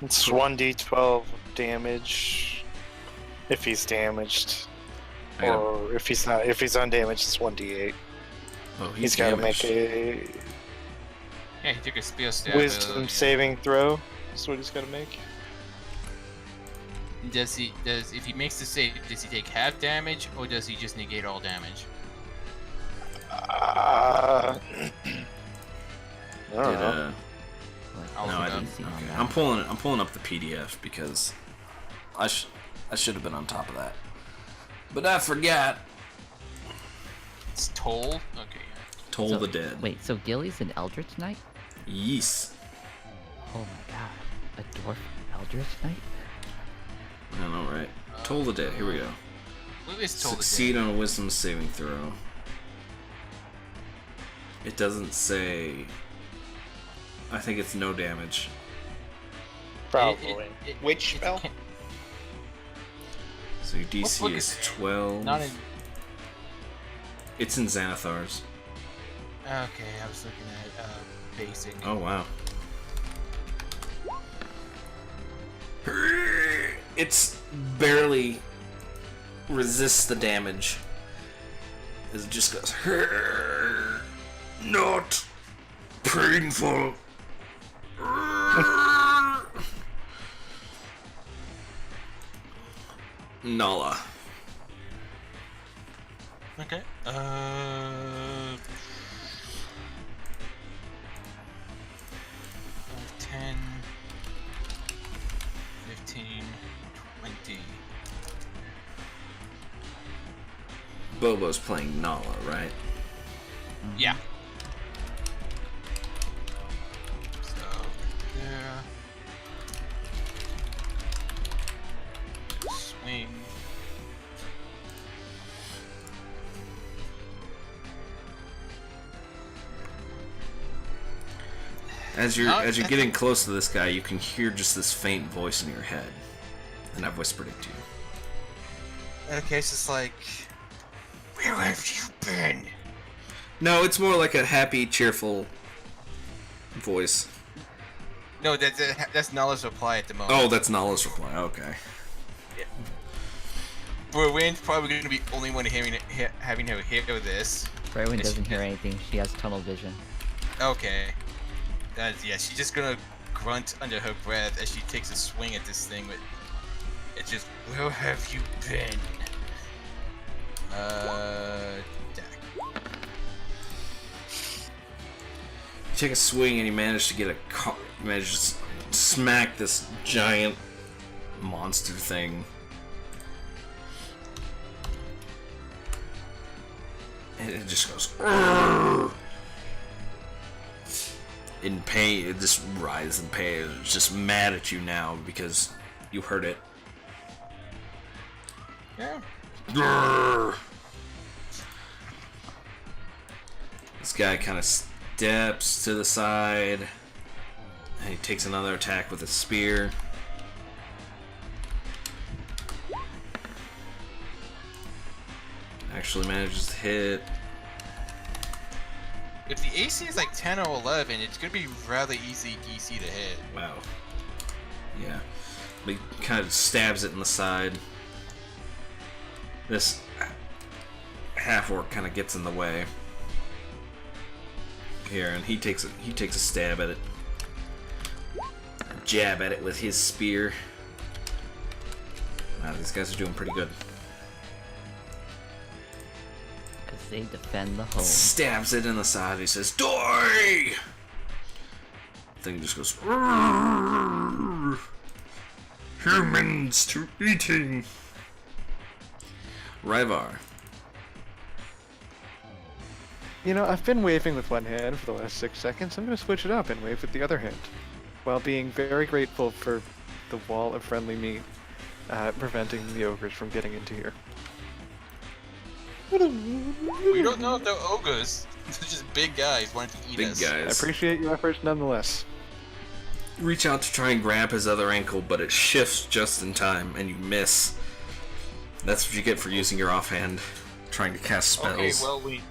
It's 1d12 damage if he's damaged. I gotta- Or if he's not, if he's undamaged, it's 1d8. Oh, He's gotta make damaged. a Yeah, he took a spear stab. wisdom saving throw. That's what he's gotta make. if he makes the save, does he take half damage or does he just negate all damage? I don't know. I'll No, I look it didn't. up. Okay. I'm pulling up the PDF because I should have been on top of that, but I forgot. It's Toll? Okay. Toll So- the Dead. Wait, so Gilly's an Eldritch Knight? Yes. Oh my god. A dwarf Eldritch Knight? I know, right? Toll the Dead. Here we go. What is Toll the Succeed Dead? on a Wisdom saving throw. It doesn't say. I think it's no damage. Probably. Which spell? So your What DC book is is it? 12. Not in. It's in Xanathar's. Okay, I was looking at basic. Oh wow. It's barely resists the damage. As it just goes. Not painful. Nala. Okay. 10, 15, 20. Bobo's playing Nala, right? Yeah. So there. Swing. As you're getting close to this guy, you can hear just this faint voice in your head, and I've whispered it to you. Okay, so it's like, where have you been? No, it's more like a happy, cheerful voice. No, that's Nala's reply at the moment. Oh, that's Nala's reply. Okay. Berwyn's probably going to be the only one having her hear this. Brywin doesn't hear anything. She has tunnel vision. Okay. Yeah, she's just gonna grunt under her breath as she takes a swing at this thing, but it's just, where have you been? Deck. You take a swing and you manage to get you manage to smack this giant monster thing. And it just goes "Urgh!" in pain. It just writhes in pain. It's just mad at you now because you heard it. Yeah. Urgh! This guy kind of steps to the side and he takes another attack with a spear. Actually manages to hit. If the AC is like 10 or 11, it's gonna be rather easy DC to hit. Wow. Yeah. But he kind of stabs it in the side. This half-orc kind of gets in the way. Here, and he takes a stab at it. A jab at it with his spear. Wow, these guys are doing pretty good. Because they defend the home. Stabs it in the side. He says, "Die!" Thing just goes. "Rrrr. Humans to eating. Ryvar. You know, I've been waving with one hand for the last 6 seconds. I'm going to switch it up and wave with the other hand, while being very grateful for the wall of friendly meat preventing the ogres from getting into here. We don't know if they're ogres. They're just big guys wanting to eat Big us. I guys. appreciate your efforts nonetheless. Reach out to try and grab his other ankle, but it shifts just in time, and you miss. That's what you get for using your offhand, trying to cast spells. Okay,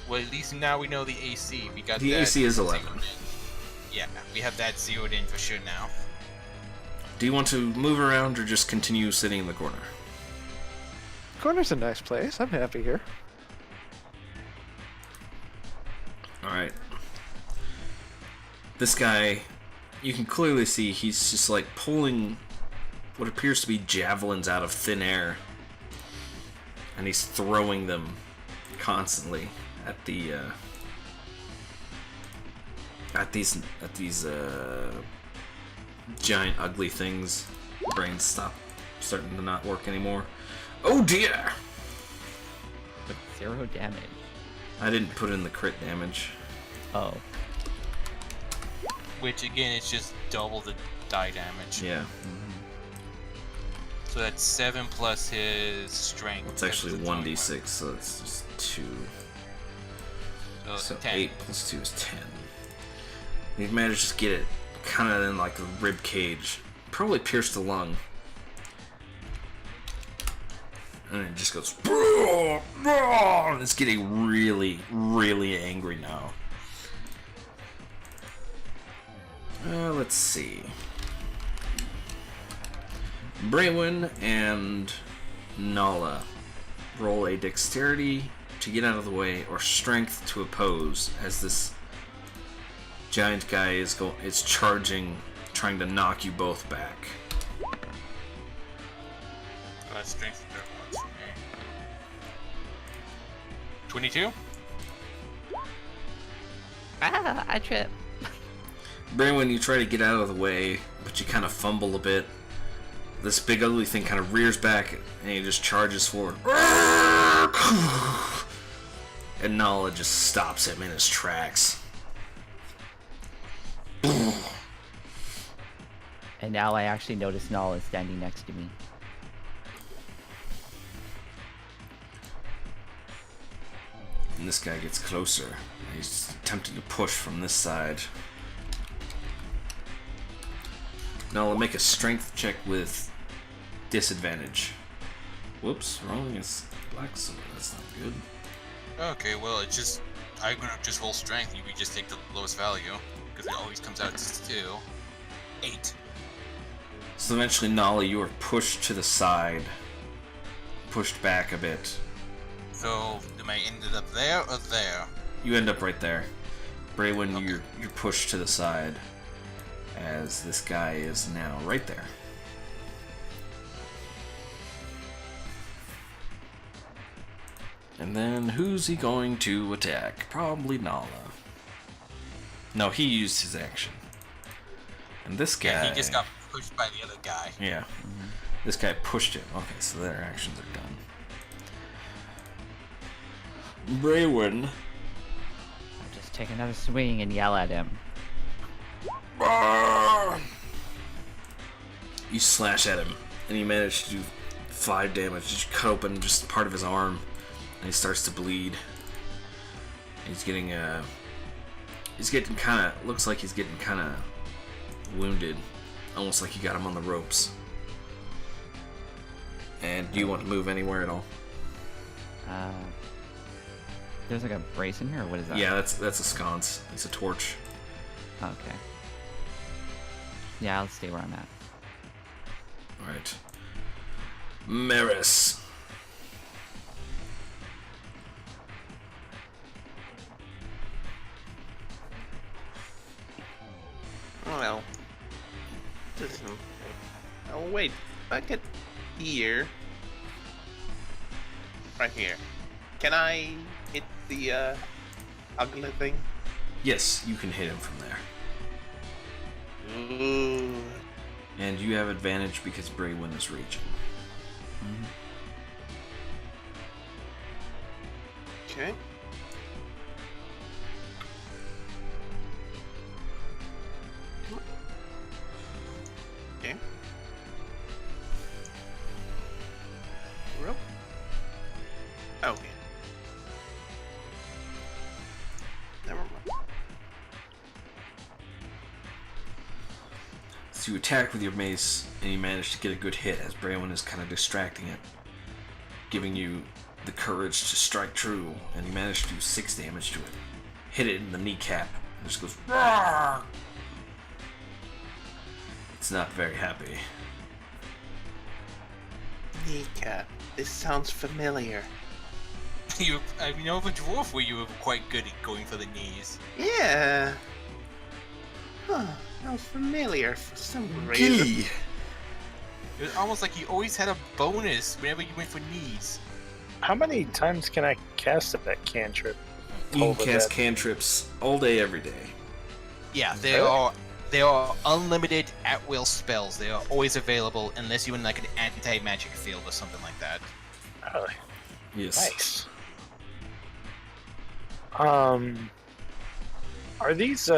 well, at least now we know the AC. We got The that AC is zeroed 11. in. Yeah, we have that zeroed in for sure now. Do you want to move around or just continue sitting in the corner? Corner's a nice place. I'm happy here. Alright. This guy, you can clearly see he's just like pulling what appears to be javelins out of thin air, and he's throwing them constantly at the at these giant ugly things. Brains starting to not work anymore. Oh dear! With 0 damage. I didn't put in the crit damage. Oh. Which again is just double the die damage. Yeah. So that's 7 plus his strength. It's actually 1d6, so it's just 2. So 10. 8 plus 2 is 10. He managed to get it kind of in like a rib cage. Probably pierced the lung. And it just goes. And it's getting really, really angry now. Let's see. Braywin and Nala roll a dexterity to get out of the way or strength to oppose as this giant guy is charging, trying to knock you both back. Strength 22? Ah, I trip. Braywin, you try to get out of the way, but you kind of fumble a bit. This big ugly thing kind of rears back and he just charges forward. And Nala just stops him in his tracks. And now I actually notice Nala is standing next to me. And this guy gets closer. He's attempting to push from this side. Nala, make a strength check with disadvantage. Whoops, rolling is black, so that's not good. Okay, well, it's just... I'm gonna just roll strength, you can just take the lowest value, because it always comes out to 8. So eventually, Nala, you are pushed to the side. Pushed back a bit. So, am I ended up there or there? You end up right there. Braywin, okay. You're pushed to the side. As this guy is now right there. And then who's he going to attack? Probably Nala. No, he used his action. And this guy... Yeah, he just got pushed by the other guy. Yeah. This guy pushed him. Okay, so their actions are done. Braywin. I'll just take another swing and yell at him. You slash at him, and you manage to do 5 damage. Just cut open just part of his arm, and he starts to bleed. He's getting kind of, looks like he's getting kind of wounded, almost like you got him on the ropes. And do you want to move anywhere at all? There's like a brace in here, or what is that? Yeah, that's a sconce. It's a torch. Okay. Yeah, I'll stay where I'm at. Alright. Maris. Well. Oh, wait. Back at here. Right here. Can I hit the, ugly thing? Yes, you can hit him from there. Ooh. And you have advantage because Braywin is reaching. Okay. Okay. Rope. Okay. Never mind. So you attack with your mace, and you manage to get a good hit as Braywin is kind of distracting it, giving you the courage to strike true, and you manage to do 6 damage to it. Hit it in the kneecap, and it just goes. Roar! It's not very happy. Kneecap. This sounds familiar. I know of a dwarf where you were quite good at going for the knees. Yeah. Huh. Sounds familiar for some reason. It was almost like you always had a bonus whenever you went for knees. How many times can I cast that cantrip? You Over can cast that. cantrips all day, every day. Yeah, they are unlimited at-will spells. They are always available unless you're in like an anti-magic field or something like that. Oh, Yes. nice. Are these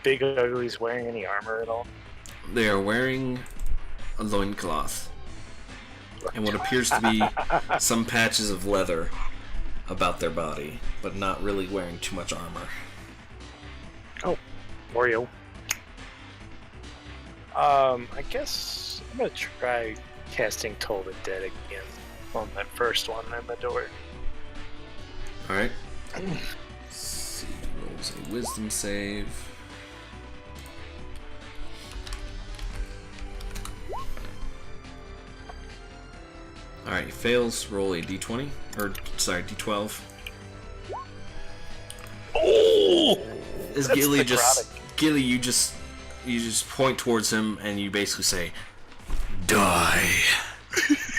big uglies wearing any armor at all? They are wearing a loincloth and what appears to be some patches of leather about their body, but not really wearing too much armor. Oh, Oreo. I guess I'm gonna try casting Toll the Dead again on that first one in the door. Alright. Let's see, rolls a wisdom save. Alright, he fails. Roll a d20. Or, sorry, d12. Oh! As That's Gilly necrotic. Gilly, you just point towards him and you basically say, "Die,"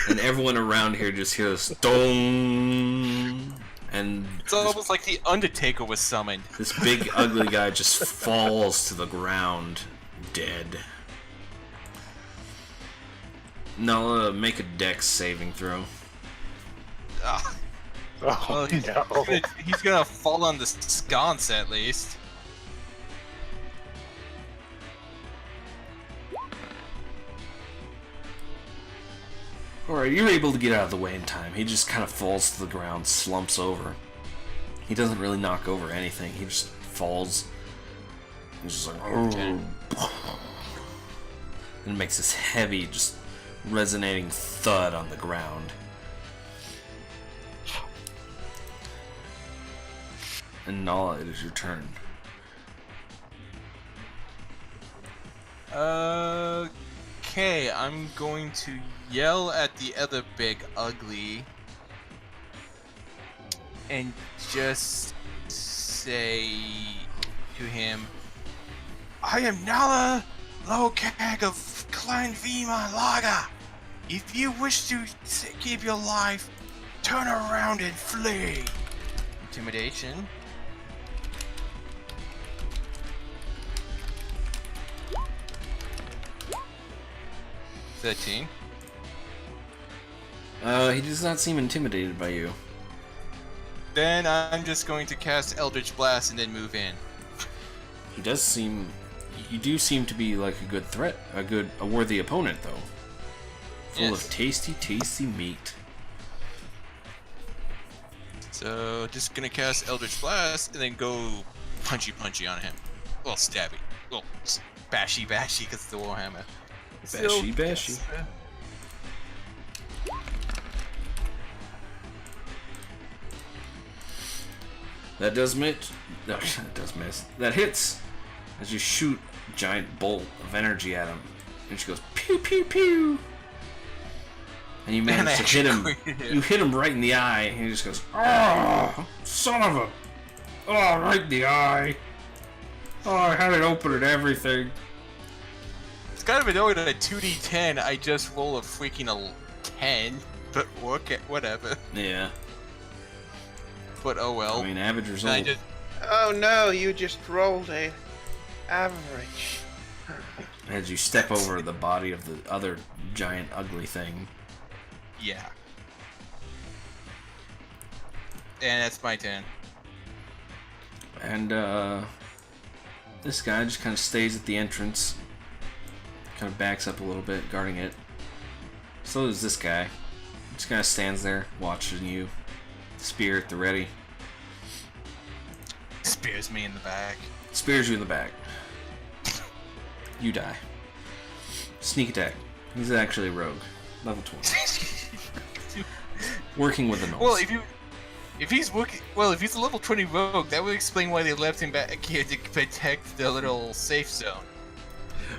and everyone around here just hears "dong," and It's almost like the Undertaker was summoned. this big ugly guy just falls to the ground, dead. Nala, make a dex saving throw. Ah, Oh, well, no. he's gonna fall on the sconce at least. Alright, you're able to get out of the way in time. He just kind of falls to the ground, slumps over. He doesn't really knock over anything. He just falls. He's just like, and it makes this heavy, just resonating thud on the ground. And Nala, it is your turn. Okay, I'm going to yell at the other big ugly and just say to him, I am Nala Lokag of Klein Vima Laga. If you wish to keep your life, turn around and flee. Intimidation. $13. He does not seem intimidated by you. Then I'm just going to cast Eldritch Blast and then move in. He does seem... You do seem to be like a good threat, a worthy opponent, though. Full Yes. of tasty, tasty meat. So just gonna cast Eldritch Blast and then go punchy on him. Well, stabby. Well, bashy because it's the Warhammer. Bashy, bashy. That does miss. No, that does miss. That hits as you shoot a giant bolt of energy at him. And she goes, pew, pew, pew. And you manage to hit him. You hit him right in the eye, and he just goes, oh, son of a... Oh, right in the eye. Oh, I had it open and everything. It's kind of annoying that at 2d10 I just roll a freaking 10, but whatever. Yeah. But oh well. I mean, average And result. I just, Oh no, you just rolled a average. As you step over the body of the other giant ugly thing. yeah. And that's my turn. And this guy just kind of stays at the entrance. Kind of backs up a little bit, guarding it. So does this guy. Just kind of stands there, watching you. Spear at the ready. Spears me in the back. Spears you in the back. You die. Sneak attack. He's actually a rogue. Level 20. Working with the gnolls. Well, if he's a level 20 rogue, that would explain why they left him back here to protect the little safe zone.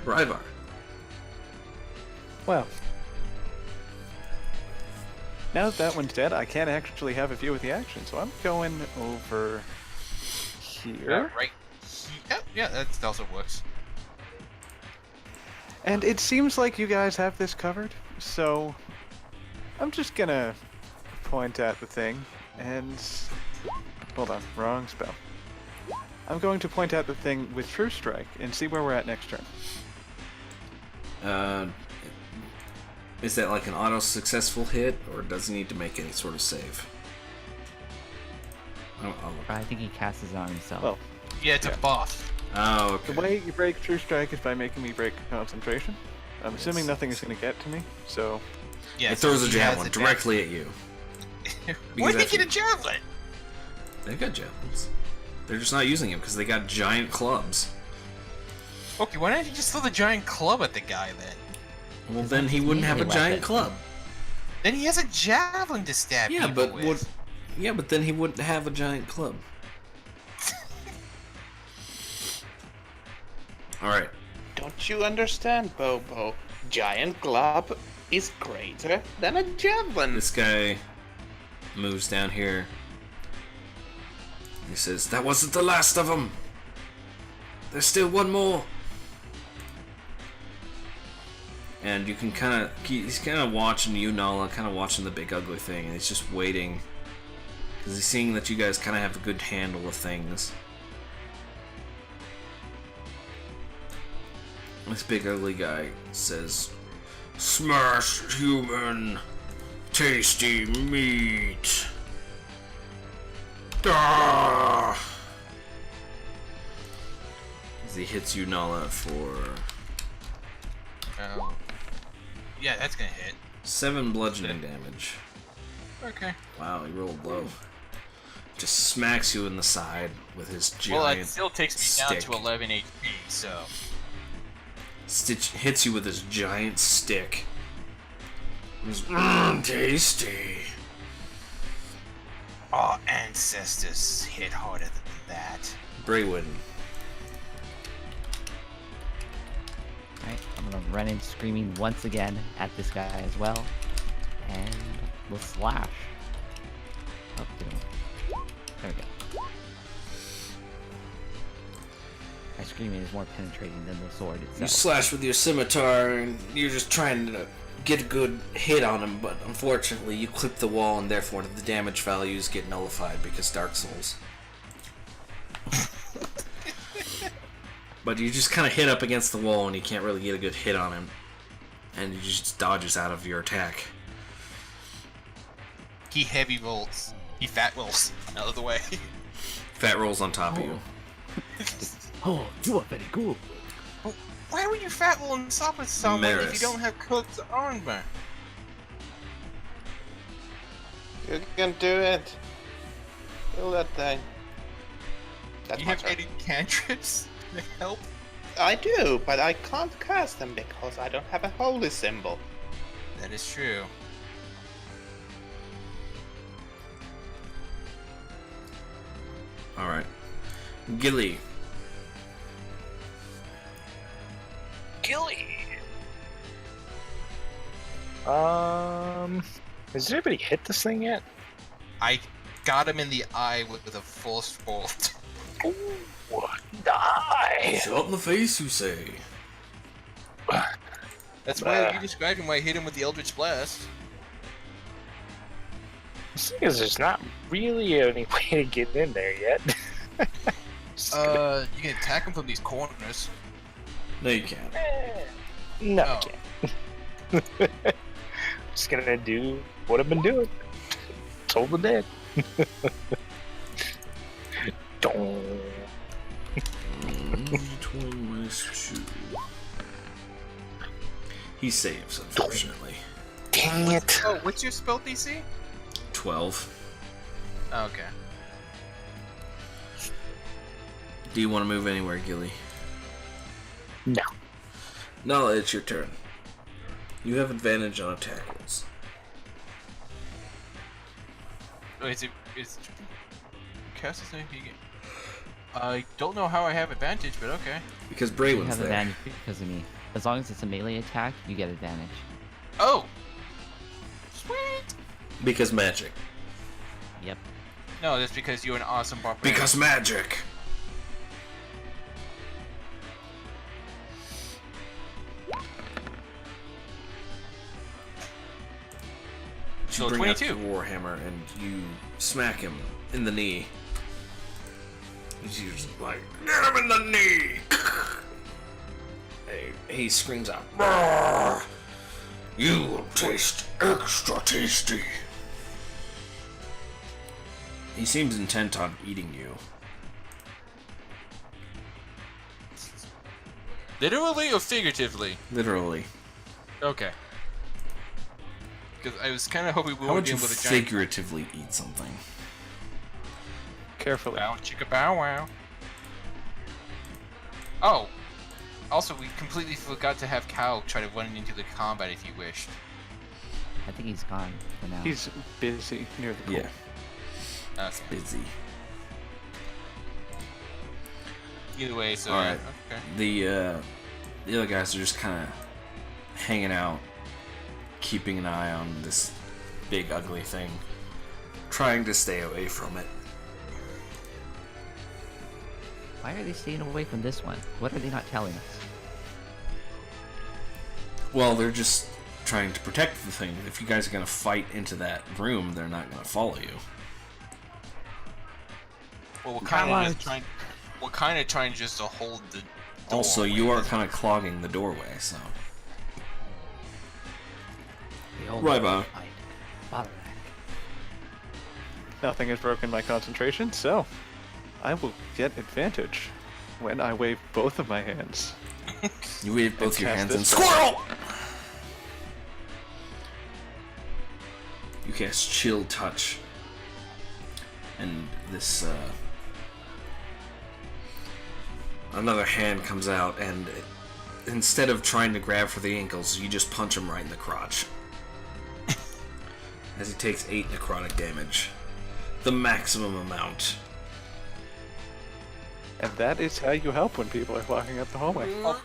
Ryvar. Well, now that one's dead, I can't actually have a view of the action, so I'm going over here. Right. Yeah, that also works. And it seems like you guys have this covered, so I'm just gonna point at the thing and... Hold on, wrong spell. I'm going to point at the thing with True Strike and see where we're at next turn. Is that like an auto-successful hit, or does he need to make any sort of save? I think he casts it on himself. Well, Yeah, it's a buff. Oh, okay. the way you break True Strike is by making me break concentration. I'm assuming Yes. nothing is going to get to me, so... Yeah, It throws so a he has javelin advantage. directly at you. Why did that's- they get a javelin? They got javelins. They're just not using them because they got giant clubs. Okay, why don't you just throw the giant club at the guy then? Well, then he wouldn't have a melee giant weapon. club. Then he has a javelin to stab Yeah, people but with. Yeah, but then he wouldn't have a giant club. All right. Don't you understand, Bobo? Giant club is greater than a javelin. This guy moves down here. He says, "That wasn't the last of them. There's still one more." And you can kind of, he's kind of watching you, Nala, kind of watching the big ugly thing, and he's just waiting. Because he's seeing that you guys kind of have a good handle of things. This big ugly guy says, "Smash human, tasty meat." Ah! As he hits you, Nala, for Yeah, that's gonna hit. 7 bludgeoning damage. Okay. Wow, he rolled low. Just smacks you in the side with his giant Well, that still takes me down stick. to 11 HP, so... Stitch hits you with his giant stick. He's, tasty. Our ancestors hit harder than that. Braywin. Alright, I'm gonna run in screaming once again at this guy as well. And we'll slash. Oh, didn't work. There we go. My screaming is more penetrating than the sword You itself. slash with your scimitar, and you're just trying to get a good hit on him, but unfortunately you clip the wall, and therefore the damage values get nullified because Dark Souls. But you just kind of hit up against the wall, and you can't really get a good hit on him, and he just dodges out of your attack. He heavy rolls. He fat rolls out of the way. Fat rolls on top of you. Oh, you are very good. Why would you fat roll on top of someone if Maris. you don't have cooked armor? You can do it. Kill that thing. That's You my have turn. any cantrips to help? I do, but I can't cast them because I don't have a holy symbol. That is true. Alright. Gilly. Gilly. Has anybody hit this thing yet? I got him in the eye with a force bolt. Ooh, die. Shot in the face, you say? That's why you described him. Why I hit him with the Eldritch Blast. The thing is, there's not really any way to get in there yet. You can attack him from these corners. No, you can't. No, Oh. I can't. Just gonna do what I've been doing. Toll the dead. Dong. He saves, unfortunately. Dang it. Oh, what's your spell DC? 12. Oh, okay. Do you want to move anywhere, Gilly? No. No, it's your turn. You have advantage on attack rolls. Oh, is cast his name? I don't know how I have advantage, but okay. Because You Braywin's have there. advantage because of me. As long as it's a melee attack, you get advantage. Oh! Sweet! Because magic. Yep. No, that's because you're an awesome barbarian. Because magic! You bring out your warhammer and you smack him in the knee. He's just like, get him in the knee! He screams out, "Brrr! You will taste extra tasty." He seems intent on eating you. Literally or figuratively? Literally. Okay. Because I was kind of hoping we How would would be you able to giant... figuratively eat something? Carefully. Bow, chicka bow wow. Oh! Also, we completely forgot to have Cal try to run into the combat if he wished. I think he's gone for now. He's busy near the pool. Yeah. Okay. Busy. Either way, so... Alright. Okay. The other guys are just kind of hanging out, keeping an eye on this big ugly thing, trying to stay away from it. Why are they staying away from this one? What are they not telling us? Well, they're just trying to protect the thing. If you guys are gonna fight into that room, they're not gonna follow you. Well, we're kind of trying just to hold the door. Also, you are kind of clogging the doorway, so. Right, Bob. Nothing has broken my concentration, so I will get advantage when I wave both of my hands. You wave both your hands and spell. squirrel! You cast Chill Touch. And this, another hand comes out, and instead of trying to grab for the ankles, you just punch him right in the crotch. As he takes 8 necrotic damage. The maximum amount. And that is how you help when people are walking up the hallway. Of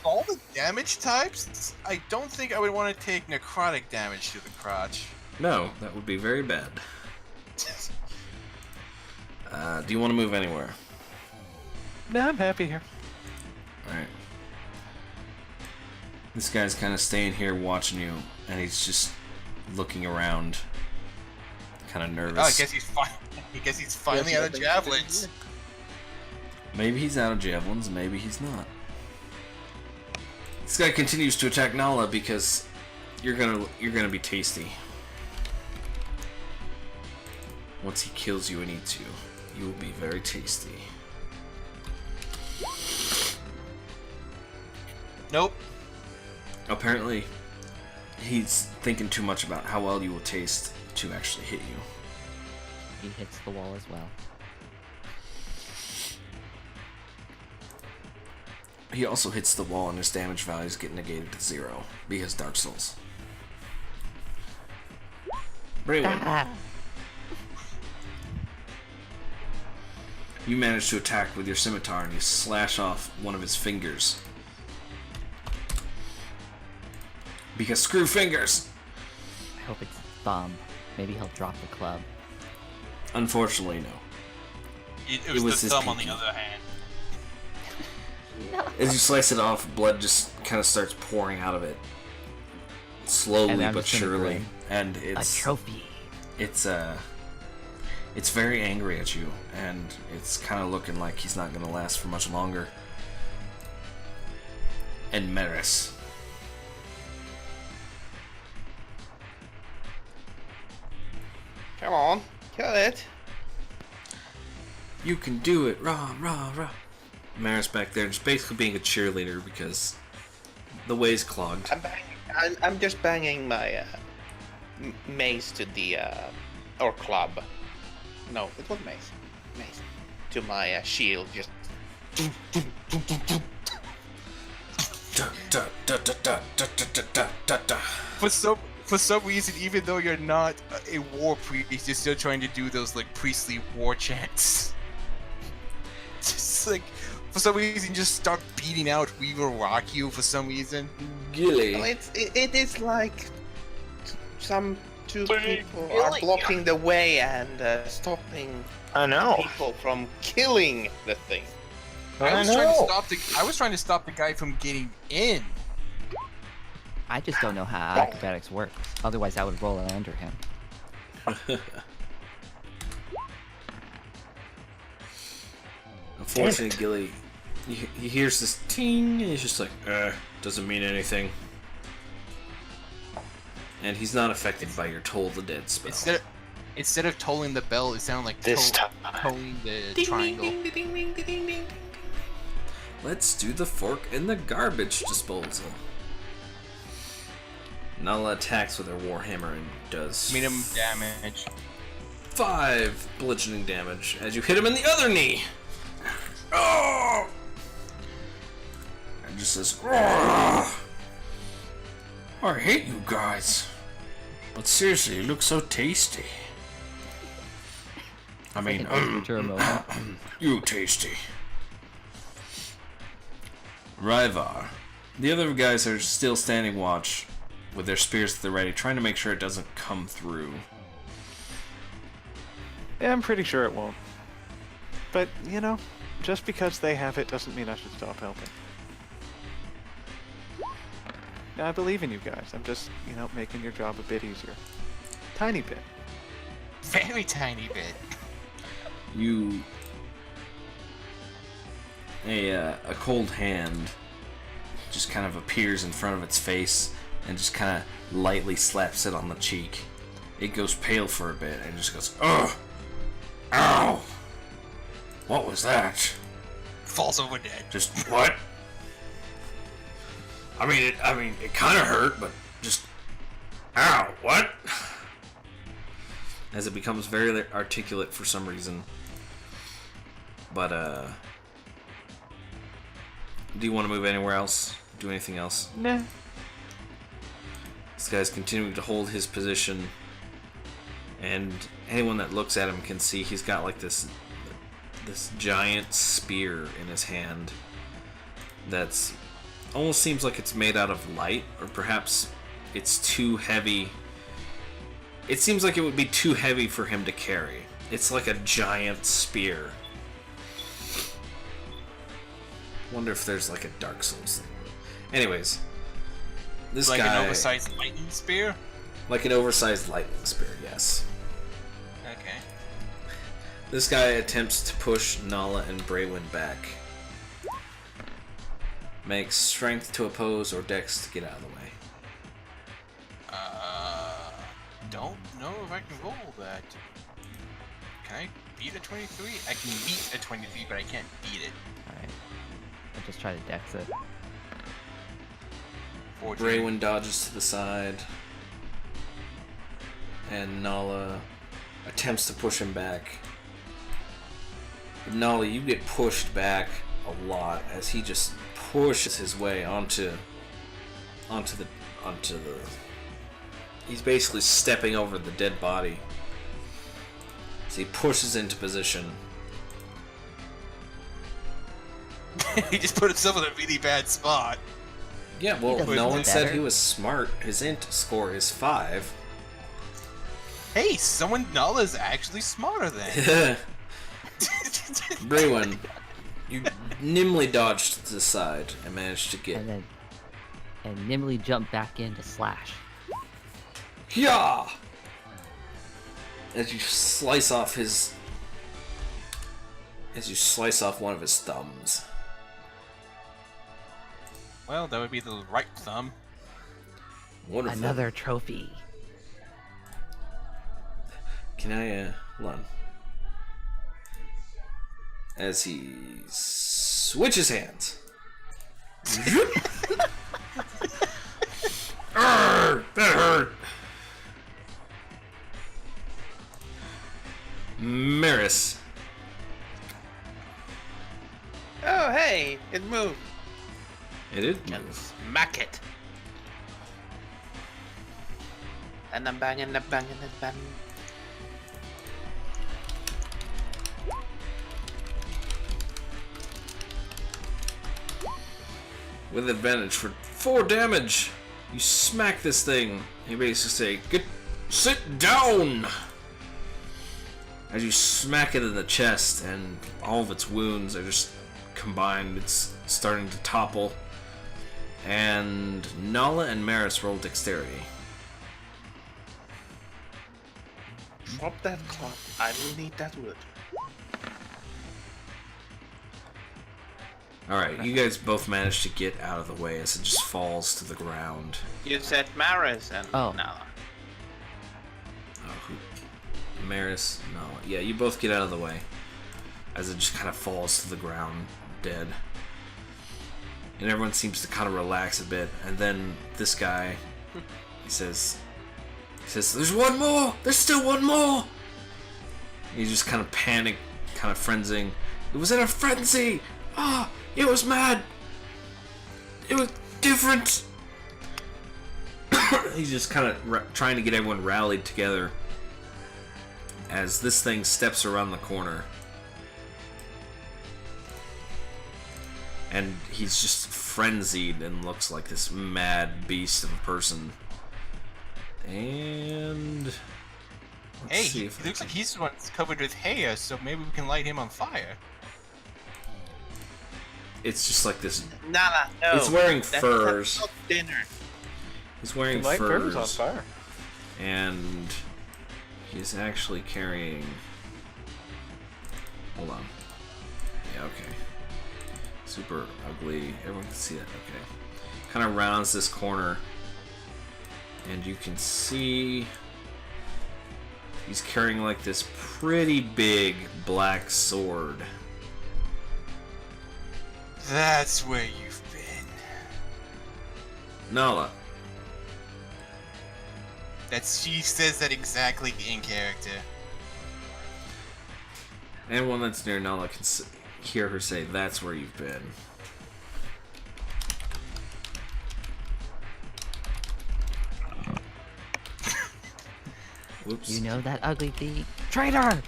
all the damage types, I don't think I would want to take necrotic damage to the crotch. No, that would be very bad. Do you want to move anywhere? No, I'm happy here. Alright. This guy's kind of staying here watching you, and he's just looking around, kind of nervous. Oh, I guess he's finally out of javelins. Maybe he's out of javelins, maybe he's not. This guy continues to attack Nala because you're gonna be tasty. Once he kills you and eats you, you will be very tasty. Nope. Apparently, he's thinking too much about how well you will taste to actually hit you. He hits the wall as well. He also hits the wall and his damage values get negated to 0 because Dark Souls. Braywin. You manage to attack with your scimitar and you slash off one of his fingers. Because screw fingers! I hope it's thumb. Maybe he'll drop the club. Unfortunately, no. It was the thumb on the other hand. No. As you slice it off, blood just kind of starts pouring out of it. Slowly And I'm but just gonna surely. grin. And it's A trophy. It's very angry at you, and it's kind of looking like he's not going to last for much longer. And Maris. Come on, kill it. You can do it, rah, rah, rah. Maris back there just basically being a cheerleader because the way's clogged. I'm just banging my mace to the or club. No, it was mace. Mace to my shield. Just. For some reason, even though you're not a war priest, you're still trying to do those like priestly war chants. Just like, for some reason, just start beating out Weaver Rockyu for some reason. Gilly. Well, it is like some two people are blocking the way and stopping people from killing the thing. I was trying to stop the guy from getting in. I just don't know how acrobatics works. Otherwise, I would roll under him. Unfortunately, Gilly, he hears this ting, and he's just like, doesn't mean anything. And he's not affected by your Toll the Dead spell. Instead of tolling the bell, it sounded like tolling the triangle. Let's do the fork and the garbage disposal. Nala attacks with her Warhammer and does minimum damage. 5 bludgeoning damage as you hit him in the other knee. Oh! And just says, oh, I hate you guys. But seriously, you look so tasty. I mean, you tasty. Ryvar. The other guys are still standing watch with their spears at the ready, trying to make sure it doesn't come through. Yeah, I'm pretty sure it won't. But, you know, just because they have it doesn't mean I should stop helping. Now, I believe in you guys. I'm just, you know, making your job a bit easier. Tiny bit. Very tiny bit. You... A cold hand just kind of appears in front of its face and just kind of lightly slaps it on the cheek. It goes pale for a bit and just goes, ugh! Ow! What was that? Falls over dead. Just what? I mean, it kind of hurt, but just, ow! What? As it becomes very articulate for some reason. But do you want to move anywhere else? Do anything else? Nah. This guy's continuing to hold his position, and anyone that looks at him can see he's got like this giant spear in his hand that's almost seems like it's made out of light, or perhaps it's too heavy. It seems like it would be too heavy for him to carry. It's like a giant spear. Wonder if there's like a Dark Souls thing. Anyways, this like guy... Like an oversized lightning spear? Like an oversized lightning spear, yes. Okay. This guy attempts to push Nala and Braywin back. Makes strength to oppose or dex to get out of the way. Don't know if I can roll that. Can I beat a 23? I can beat a 23, but I can't beat it. Alright. I'll just try to dex it. Braywin dodges to the side. And Nala attempts to push him back. But Nala, you get pushed back a lot as he just pushes his way onto the he's basically stepping over the dead body. So he pushes into position. He just put himself in a really bad spot. Yeah, well, no one said he was smart. His int score is 5. Hey, Nala's actually smarter than. Braywin, you nimbly dodged to the side and managed to get. And nimbly jump back in to slash. Yeah! As you slice off one of his thumbs. Well, that would be the right thumb. Wonderful. Another trophy. Can I, hold on. As he switches hands. Arrgh, that hurt! Maris. Oh, hey, it moved. It did move. Smack it. And I'm banging and banging and banging. With advantage for 4 damage. You smack this thing. You basically say, sit down! As you smack it in the chest, and all of its wounds are just combined. It's starting to topple. And Nala and Maris roll dexterity. Drop that clock. I will need that wood. Alright, you guys both manage to get out of the way as it just falls to the ground. You said Maris and Oh. Nala. Oh, who? Maris, Nala. Yeah, you both get out of the way as it just kind of falls to the ground, dead. And everyone seems to kind of relax a bit, and then this guy, he says, "There's one more! There's still one more!" He's just kind of panicked, kind of frenzying. It was in a frenzy! Ah, it was mad! It was different! He's just kind of trying to get everyone rallied together as this thing steps around the corner. And he's just frenzied and looks like this mad beast of a person. And Hey, he looks like he's the one that's covered with hair, so maybe we can light him on fire. it's just like this. Nala, no. He's wearing That's furs. not dinner. He's wearing Light furs. furs on fire. And he's actually carrying. Hold on. Yeah, okay. Super ugly. Everyone can see that. Okay. Kind of rounds this corner, and you can see he's carrying like this pretty big black sword. That's where you've been. Nala. She says that exactly in character. Anyone that's near Nala can hear her say, "That's where you've been." Whoops. You know that ugly thief? Traitor!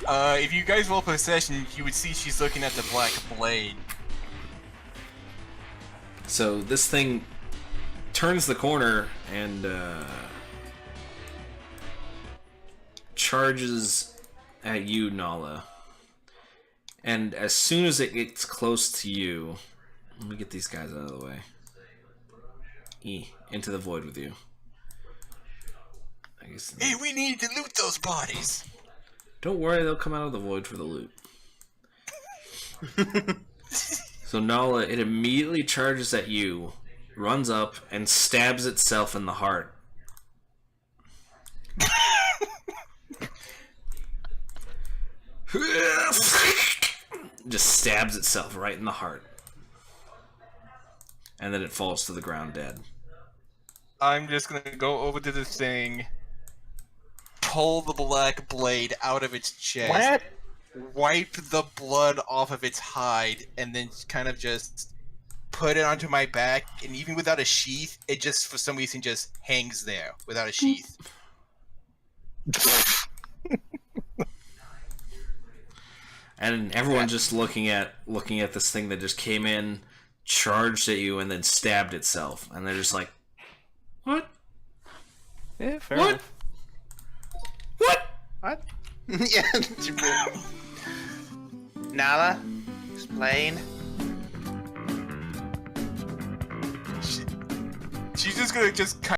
If you guys roll possession, you would see she's looking at the black blade. So this thing turns the corner and charges at you, Nala. And as soon as it gets close to you, let me get these guys out of the way. Into the void with you. I guess. Hey, we need to loot those bodies. Don't worry, they'll come out of the void for the loot. So Nala, it immediately charges at you, runs up, and stabs itself in the heart. Just stabs itself right in the heart. And then it falls to the ground dead. I'm just gonna go over to this thing, pull the black blade out of its chest, wipe the blood off of its hide, and then kind of just put it onto my back, and even without a sheath, it just for some reason just hangs there without a sheath. And everyone just looking at this thing that just came in, charged at you, and then stabbed itself, and they're just like, "What? Yeah, fair What? enough. What? What? Yeah. Nala, explain. She's just gonna just kind